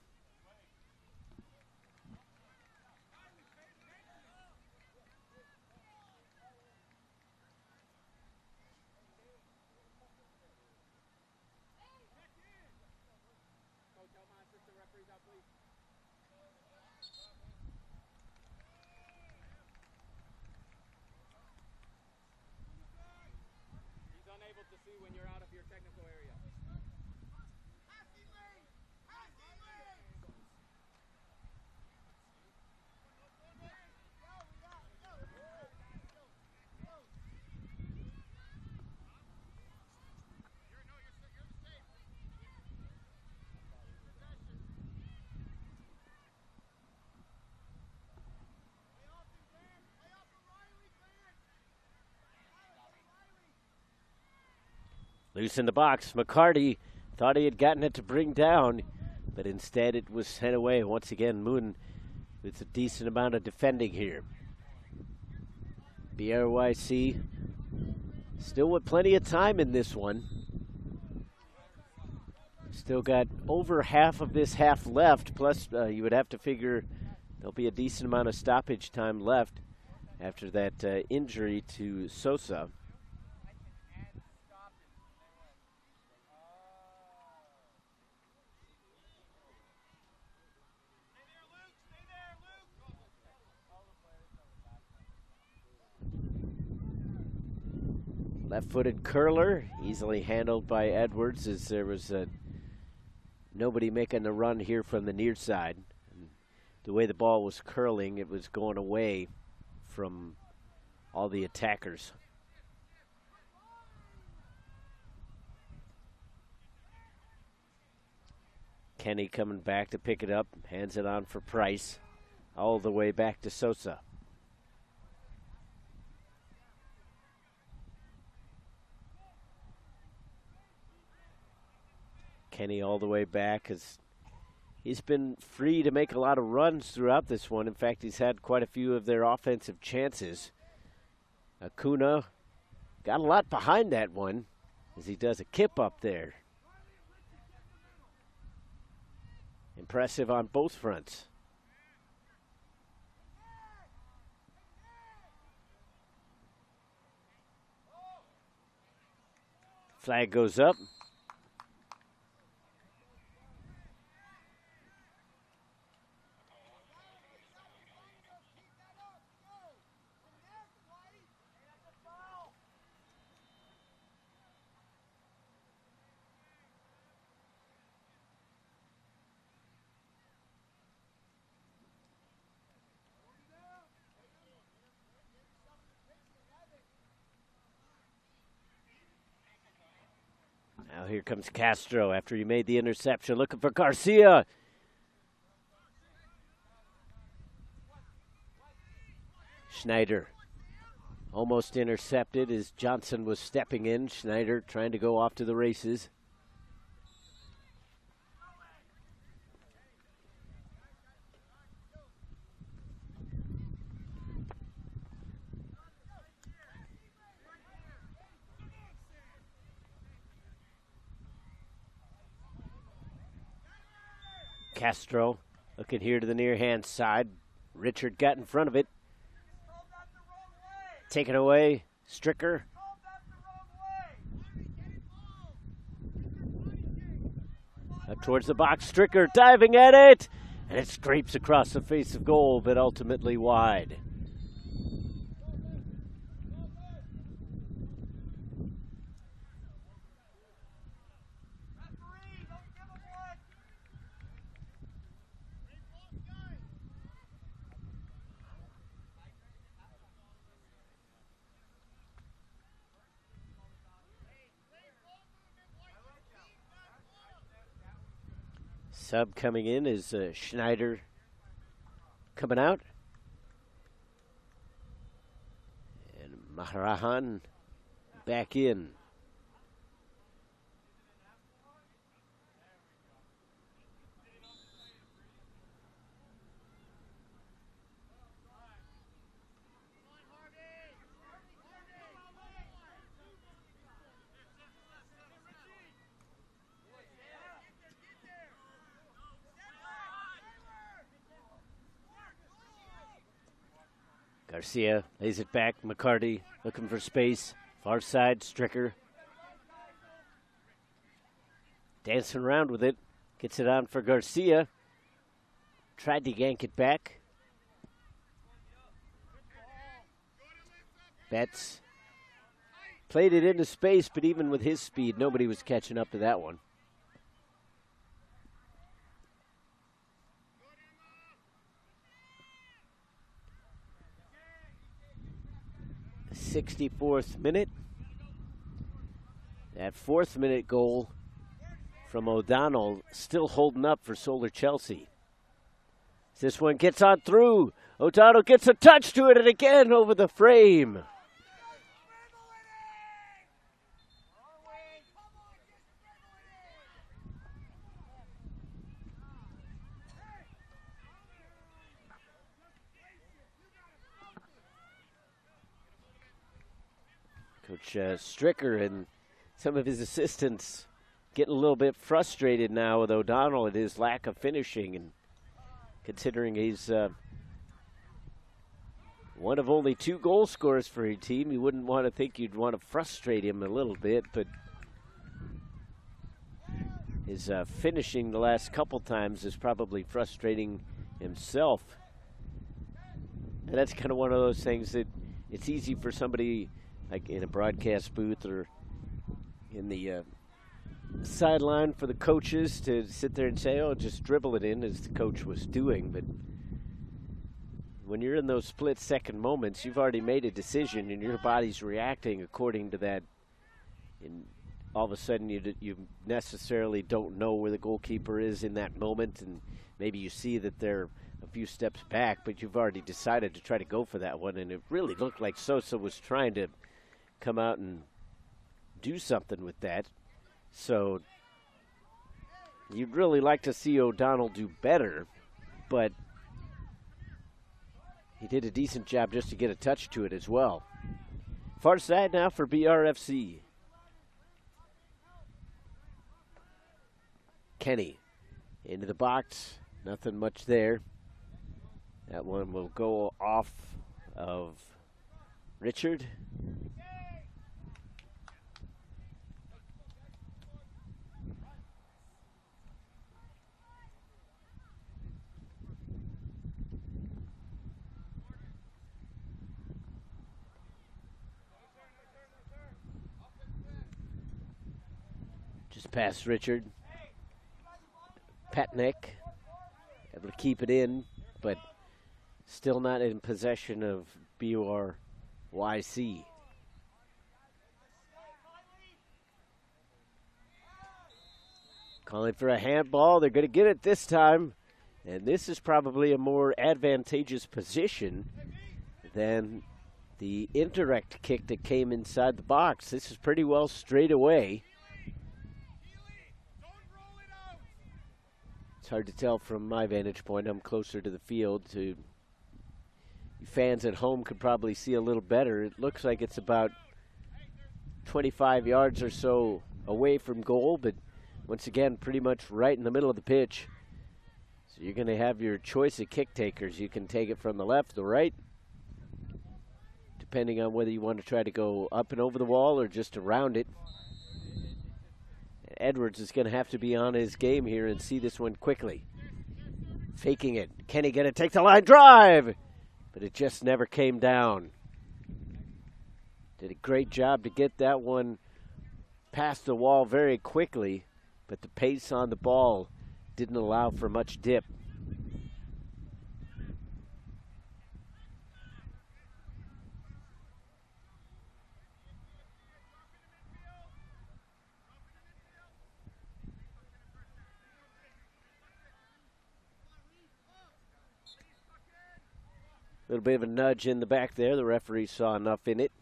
Loose in the box. McCarty thought he had gotten it to bring down, but instead it was sent away. Once again, Moon with a decent amount of defending here. BRYC still with plenty of time in this one. Still got over half of this half left, plus you would have to figure there'll be a decent amount of stoppage time left after that injury to Sosa. Left-footed curler, easily handled by Edwards, as there was nobody making the run here from the near side. And the way the ball was curling, it was going away from all the attackers. Kenny coming back to pick it up, hands it on for Price, all the way back to Sosa. Kenny all the way back, as he's been free to make a lot of runs throughout this one. In fact, he's had quite a few of their offensive chances. Acuna got a lot behind that one as he does a kip up there. Impressive on both fronts. Flag goes up. Now here comes Castro after he made the interception, looking for Garcia. Schneider almost intercepted as Johnson was stepping in. Schneider trying to go off to the races. Castro looking here to the near hand side. Richard got in front of it. Taken away, Stricker. Up towards the box, Stricker diving at it, and it scrapes across the face of goal, but ultimately wide. Sub coming in is Schneider coming out. And Maharajan back in. Garcia lays it back. McCarty looking for space. Far side, Stricker. Dancing around with it. Gets it on for Garcia. Tried to yank it back. Betts played it into space, but even with his speed, nobody was catching up to that one. 64th minute. That 4th minute goal from O'Donnell still holding up for Solar Chelsea. This one gets on through. O'Donnell gets a touch to it, and again over the frame. Coach Stricker and some of his assistants getting a little bit frustrated now with O'Donnell and his lack of finishing. And considering he's one of only 2 goal scorers for your team, you wouldn't want to think you'd want to frustrate him a little bit, but his finishing the last couple times is probably frustrating himself. And that's kind of one of those things that it's easy for somebody like in a broadcast booth or in the sideline for the coaches to sit there and say, oh, just dribble it in, as the coach was doing. But when you're in those split-second moments, you've already made a decision and your body's reacting according to that. And all of a sudden you necessarily don't know where the goalkeeper is in that moment, and maybe you see that they're a few steps back, but you've already decided to try to go for that one. And it really looked like Sosa was trying to come out and do something with that. So you'd really like to see O'Donnell do better, but he did a decent job just to get a touch to it as well. Far side now for BRFC. Kenny into the box. Nothing much there. That one will go off of Richard. Just past Richard. Patnick able to keep it in, but still not in possession of BRYC. Calling for a handball. They're going to get it this time. And this is probably a more advantageous position than the indirect kick that came inside the box. This is pretty well straight away. It's hard to tell from my vantage point. I'm closer to the field. Fans at home could probably see a little better. It looks like it's about 25 yards or so away from goal, but once again, pretty much right in the middle of the pitch. So you're going to have your choice of kick takers. You can take it from the left, the right, depending on whether you want to try to go up and over the wall or just around it. Edwards is going to have to be on his game here and see this one quickly. Faking it. Kenny going to take the line drive, but it just never came down. Did a great job to get that one past the wall very quickly, but the pace on the ball didn't allow for much dip. A little bit of a nudge in the back there. The referee saw enough in it.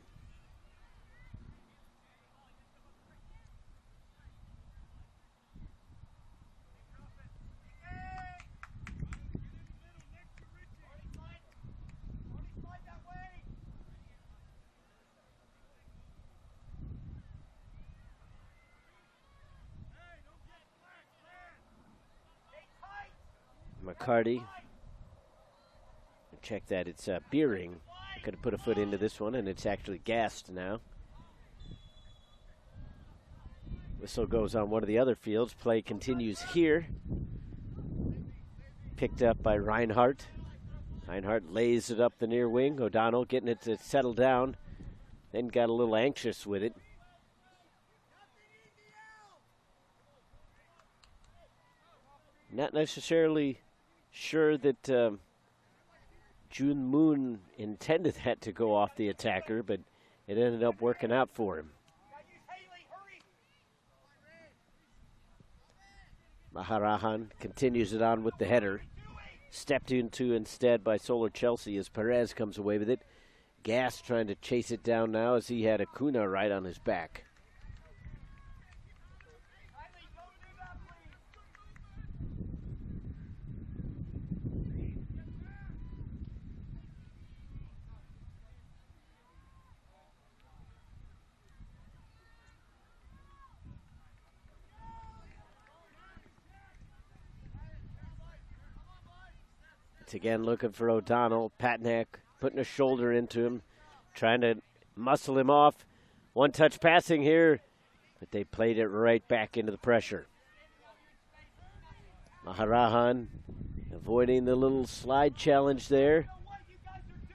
McCarty. Check that, it's Beering. Could have put a foot into this one, and it's actually gassed now. Whistle goes on one of the other fields. Play continues here. Picked up by Reinhardt. Reinhardt lays it up the near wing. O'Donnell getting it to settle down. Then got a little anxious with it. Not necessarily sure that June Moon intended that to go off the attacker, but it ended up working out for him. Maharajan continues it on with the header. Stepped into instead by Solar Chelsea as Perez comes away with it. Gass trying to chase it down now as he had Acuna right on his back. It's again looking for O'Donnell. Patnack putting a shoulder into him, trying to muscle him off. One touch passing here, but they played it right back into the pressure. Maharajan avoiding the little slide challenge there.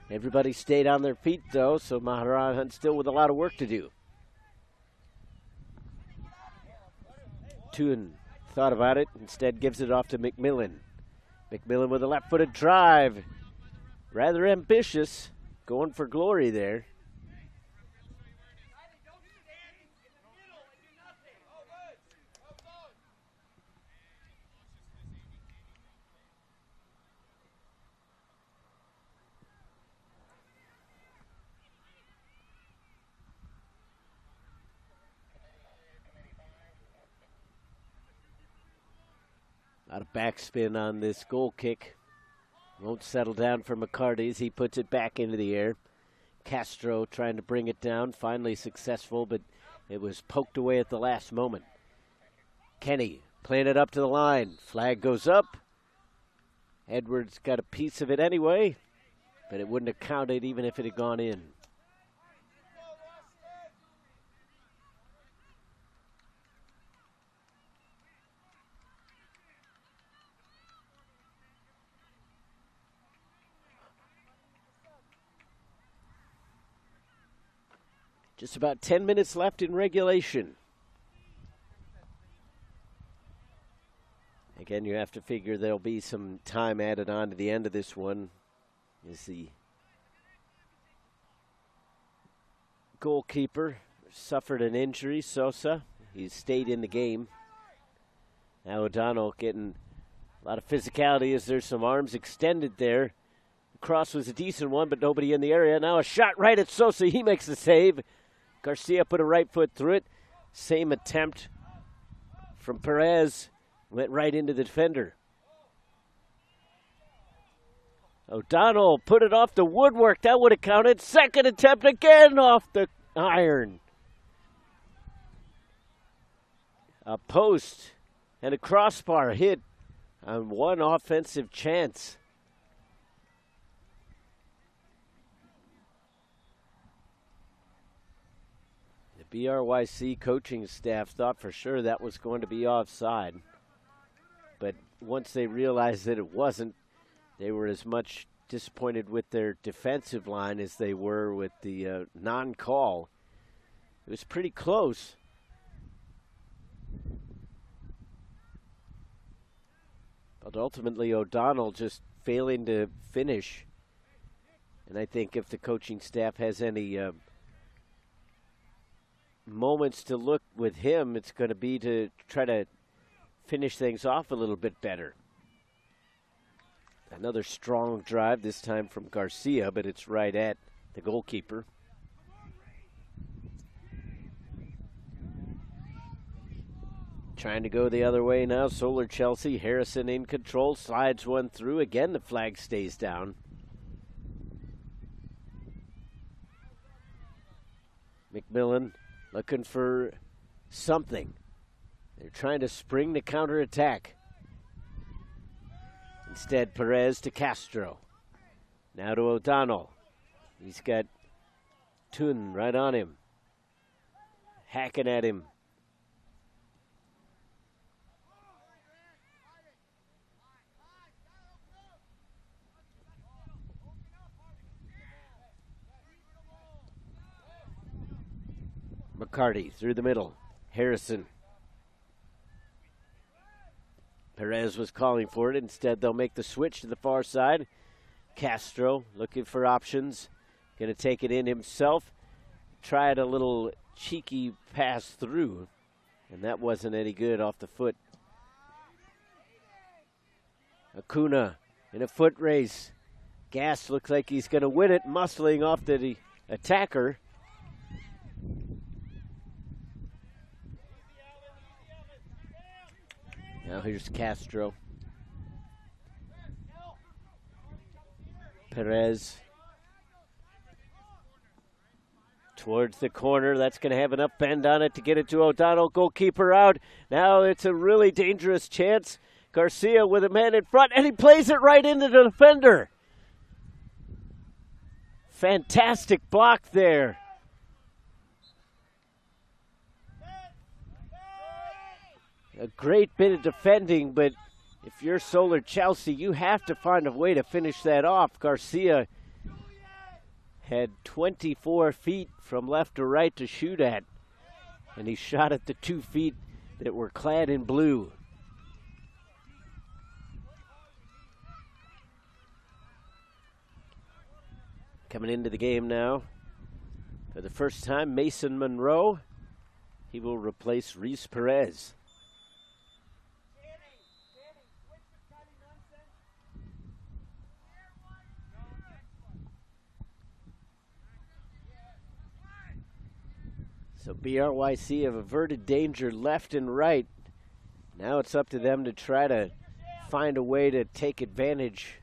Everybody stayed on their feet though, so Maharajan still with a lot of work to do. Tuin thought about it, instead gives it off to McMillan. McMillan with a left-footed drive. Rather ambitious, going for glory there. A lot of backspin on this goal kick. Won't settle down for McCarty as he puts it back into the air. Castro trying to bring it down, finally successful, but it was poked away at the last moment. Kenny playing it up to the line. Flag goes up. Edwards got a piece of it anyway, but it wouldn't have counted even if it had gone in. Just about 10 minutes left in regulation. Again, you have to figure there'll be some time added on to the end of this one as the goalkeeper suffered an injury, Sosa. He stayed in the game. Now O'Donnell getting a lot of physicality as there's some arms extended there. The cross was a decent one, but nobody in the area. Now a shot right at Sosa. He makes the save. Garcia put a right foot through it. Same attempt from Perez. Went right into the defender. O'Donnell put it off the woodwork. That would have counted. Second attempt again off the iron. A post and a crossbar hit on one offensive chance. The BRYC coaching staff thought for sure that was going to be offside. But once they realized that it wasn't, they were as much disappointed with their defensive line as they were with the non-call. It was pretty close. But ultimately, O'Donnell just failing to finish. And I think if the coaching staff has any moments to look with him, it's going to be to try to finish things off a little bit better. Another strong drive, this time from Garcia, but it's right at the goalkeeper. Trying to go the other way now. Solar Chelsea. Harrison in control. Slides one through. Again, the flag stays down. McMillan looking for something. They're trying to spring the counterattack. Instead, Perez to Castro. Now to O'Donnell. He's got Tun right on him. Hacking at him. McCarty through the middle. Harrison. Perez was calling for it. Instead, they'll make the switch to the far side. Castro looking for options. Going to take it in himself. Tried a little cheeky pass through, and that wasn't any good off the foot. Acuna in a foot race. Gas looks like he's going to win it, muscling off the attacker. Now here's Castro. Perez. Towards the corner. That's going to have enough bend on it to get it to O'Donnell. Goalkeeper out. Now it's a really dangerous chance. Garcia with a man in front, and he plays it right into the defender. Fantastic block there. A great bit of defending, but if you're Solar Chelsea, you have to find a way to finish that off. Garcia had 24 feet from left to right to shoot at, and he shot at the 2 feet that were clad in blue. Coming into the game now, for the first time, Mason Monroe. He will replace Reese Perez. So BRYC have averted danger left and right. Now it's up to them to try to find a way to take advantage.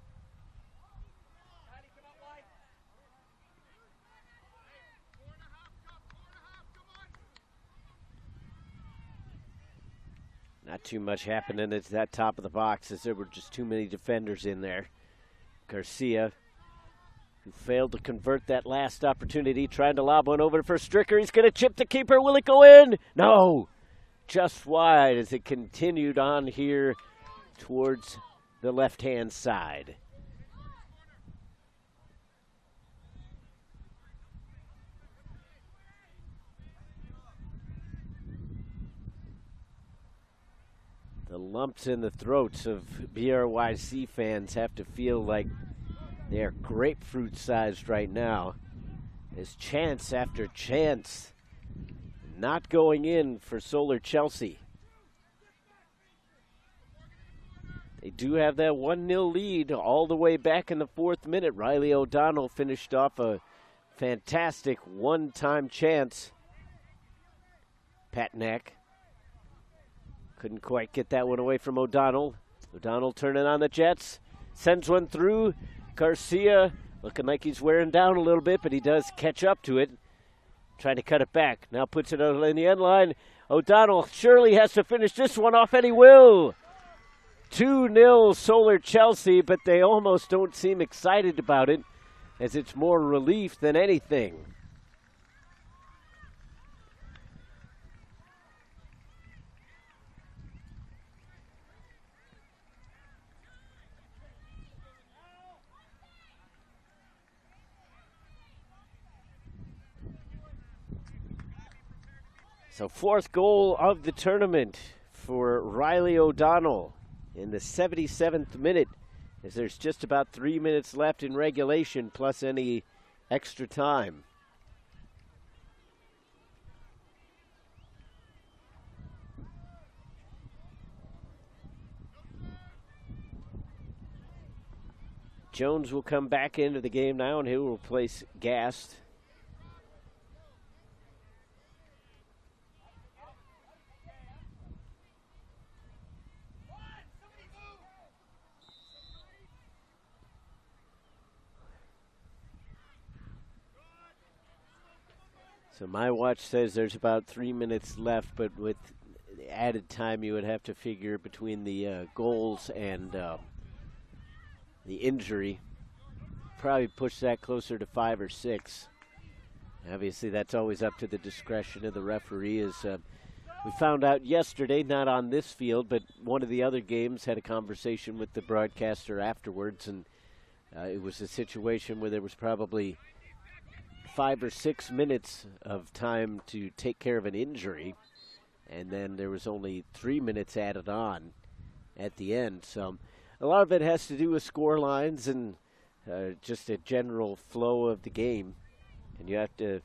Not too much happening at that top of the box as there were just too many defenders in there. Garcia, who failed to convert that last opportunity, trying to lob one over for Stricker. He's going to chip the keeper. Will it go in? No. Just wide as it continued on here towards the left-hand side. The lumps in the throats of BRYC fans have to feel like they're grapefruit-sized right now, as chance after chance not going in for Solar Chelsea. They do have that 1-0 lead all the way back in the 4th minute. Riley O'Donnell finished off a fantastic one-time chance. Patnack couldn't quite get that one away from O'Donnell. O'Donnell turning on the Jets. Sends one through. Garcia looking like he's wearing down a little bit, but he does catch up to it. Trying to cut it back. Now puts it in the end line. O'Donnell surely has to finish this one off, and he will. 2-0 Solar Chelsea, but they almost don't seem excited about it, as it's more relief than anything. So 4th goal of the tournament for Riley O'Donnell in the 77th minute, as there's just about 3 minutes left in regulation plus any extra time. Jones will come back into the game now, and he will replace Gast. So my watch says there's about 3 minutes left, but with the added time you would have to figure between the goals and the injury. Probably push that closer to 5 or 6. Obviously that's always up to the discretion of the referee. As we found out yesterday, not on this field, but one of the other games, had a conversation with the broadcaster afterwards, and it was a situation where there was probably 5 or 6 minutes of time to take care of an injury, and then there was only 3 minutes added on at the end. So a lot of it has to do with score lines and just a general flow of the game, and you have to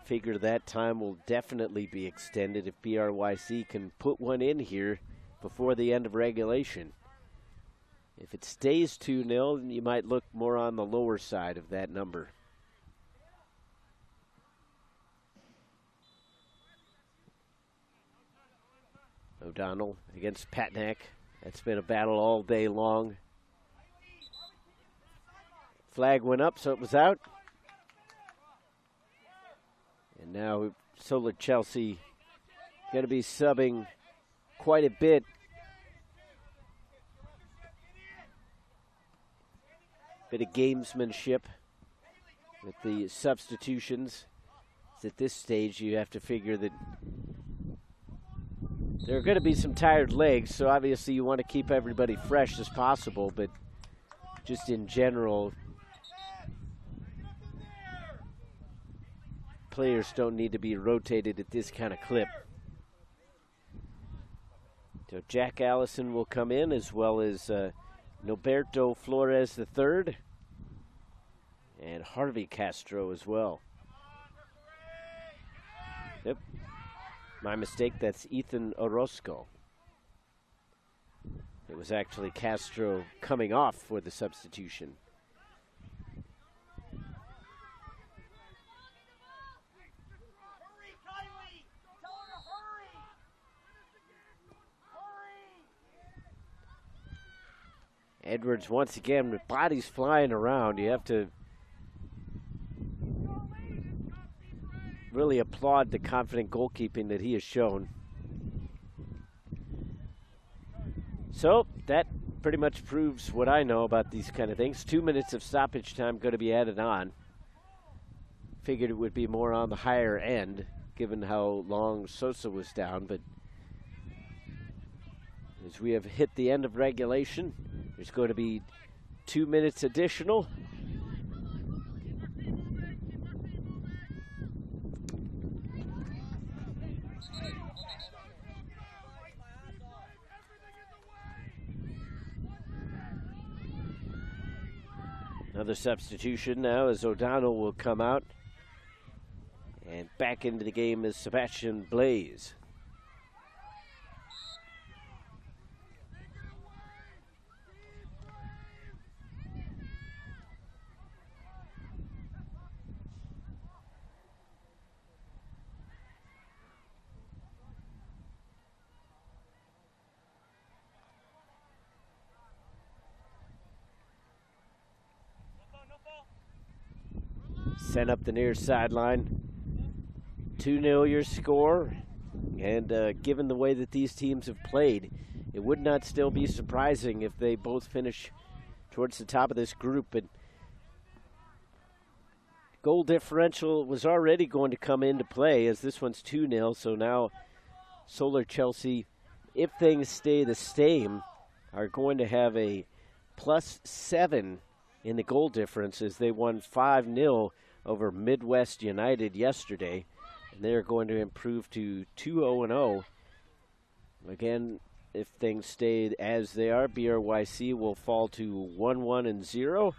figure that time will definitely be extended if BRYC can put one in here before the end of regulation. If it stays 2-0, then you might look more on the lower side of that number. O'Donnell against Patnack. That's been a battle all day long. Flag went up, so it was out. And now Solar Chelsea going to be subbing quite a bit. Bit of gamesmanship with the substitutions. At this stage, you have to figure that there are going to be some tired legs, so obviously you want to keep everybody fresh as possible, but just in general, players don't need to be rotated at this kind of clip. So Jack Allison will come in, as well as Noberto Flores III and Harvey Castro as well. Yep. My mistake, that's Ethan Orozco. It was actually Castro coming off for the substitution. Edwards once again with bodies flying around. You have to really applaud the confident goalkeeping that he has shown. So that pretty much proves what I know about these kind of things. 2 minutes of stoppage time going to be added on. Figured it would be more on the higher end, given how long Sosa was down, but as we have hit the end of regulation, there's going to be 2 minutes additional. Another substitution now as O'Donnell will come out. And back into the game is Sebastian Blaze. Sent up the near sideline. 2-0 your score. And given the way that these teams have played, it would not still be surprising if they both finish towards the top of this group. But goal differential was already going to come into play as this one's 2-0. So now Solar Chelsea, if things stay the same, are going to have a +7 in the goal difference as they won 5-0 over Midwest United yesterday. And they're going to improve to 2-0-0. Again, if things stay as they are, BRYC will fall to 1-1-0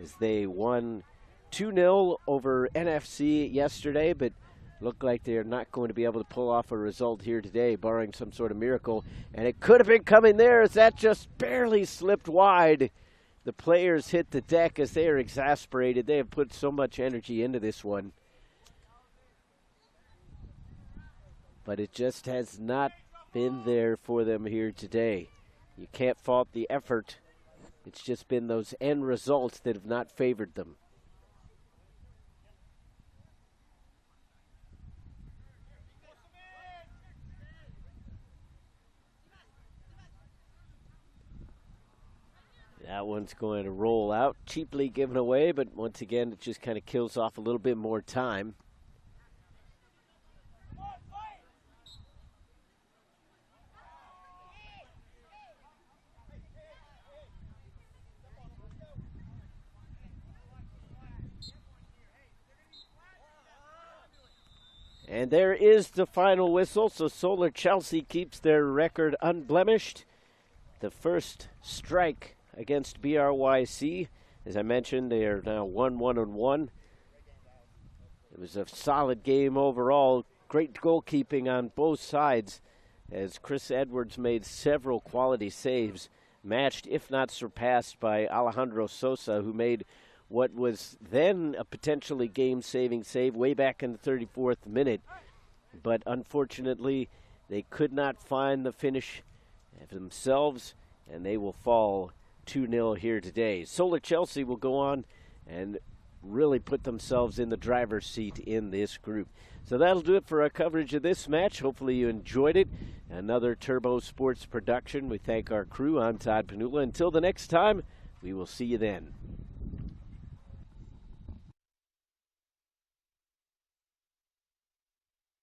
as they won 2-0 over NFC yesterday, but look like they're not going to be able to pull off a result here today, barring some sort of miracle. And it could have been coming there as that just barely slipped wide. The players hit the deck as they are exasperated. They have put so much energy into this one. But it just has not been there for them here today. You can't fault the effort. It's just been those end results that have not favored them. That one's going to roll out, cheaply given away, but once again, it just kind of kills off a little bit more time. And there is the final whistle, so Solar Chelsea keeps their record unblemished. The first strike against BRYC. As I mentioned, they are now 1-1-1. It was a solid game overall. Great goalkeeping on both sides as Chris Edwards made several quality saves, matched if not surpassed by Alejandro Sosa, who made what was then a potentially game-saving save way back in the 34th minute. But unfortunately, they could not find the finish themselves, and they will fall 2-0 here today. Solar Chelsea will go on and really put themselves in the driver's seat in this group. So that'll do it for our coverage of this match. Hopefully you enjoyed it. Another Turbo Sports production. We thank our crew. I'm Todd Panula. Until the next time, we will see you then.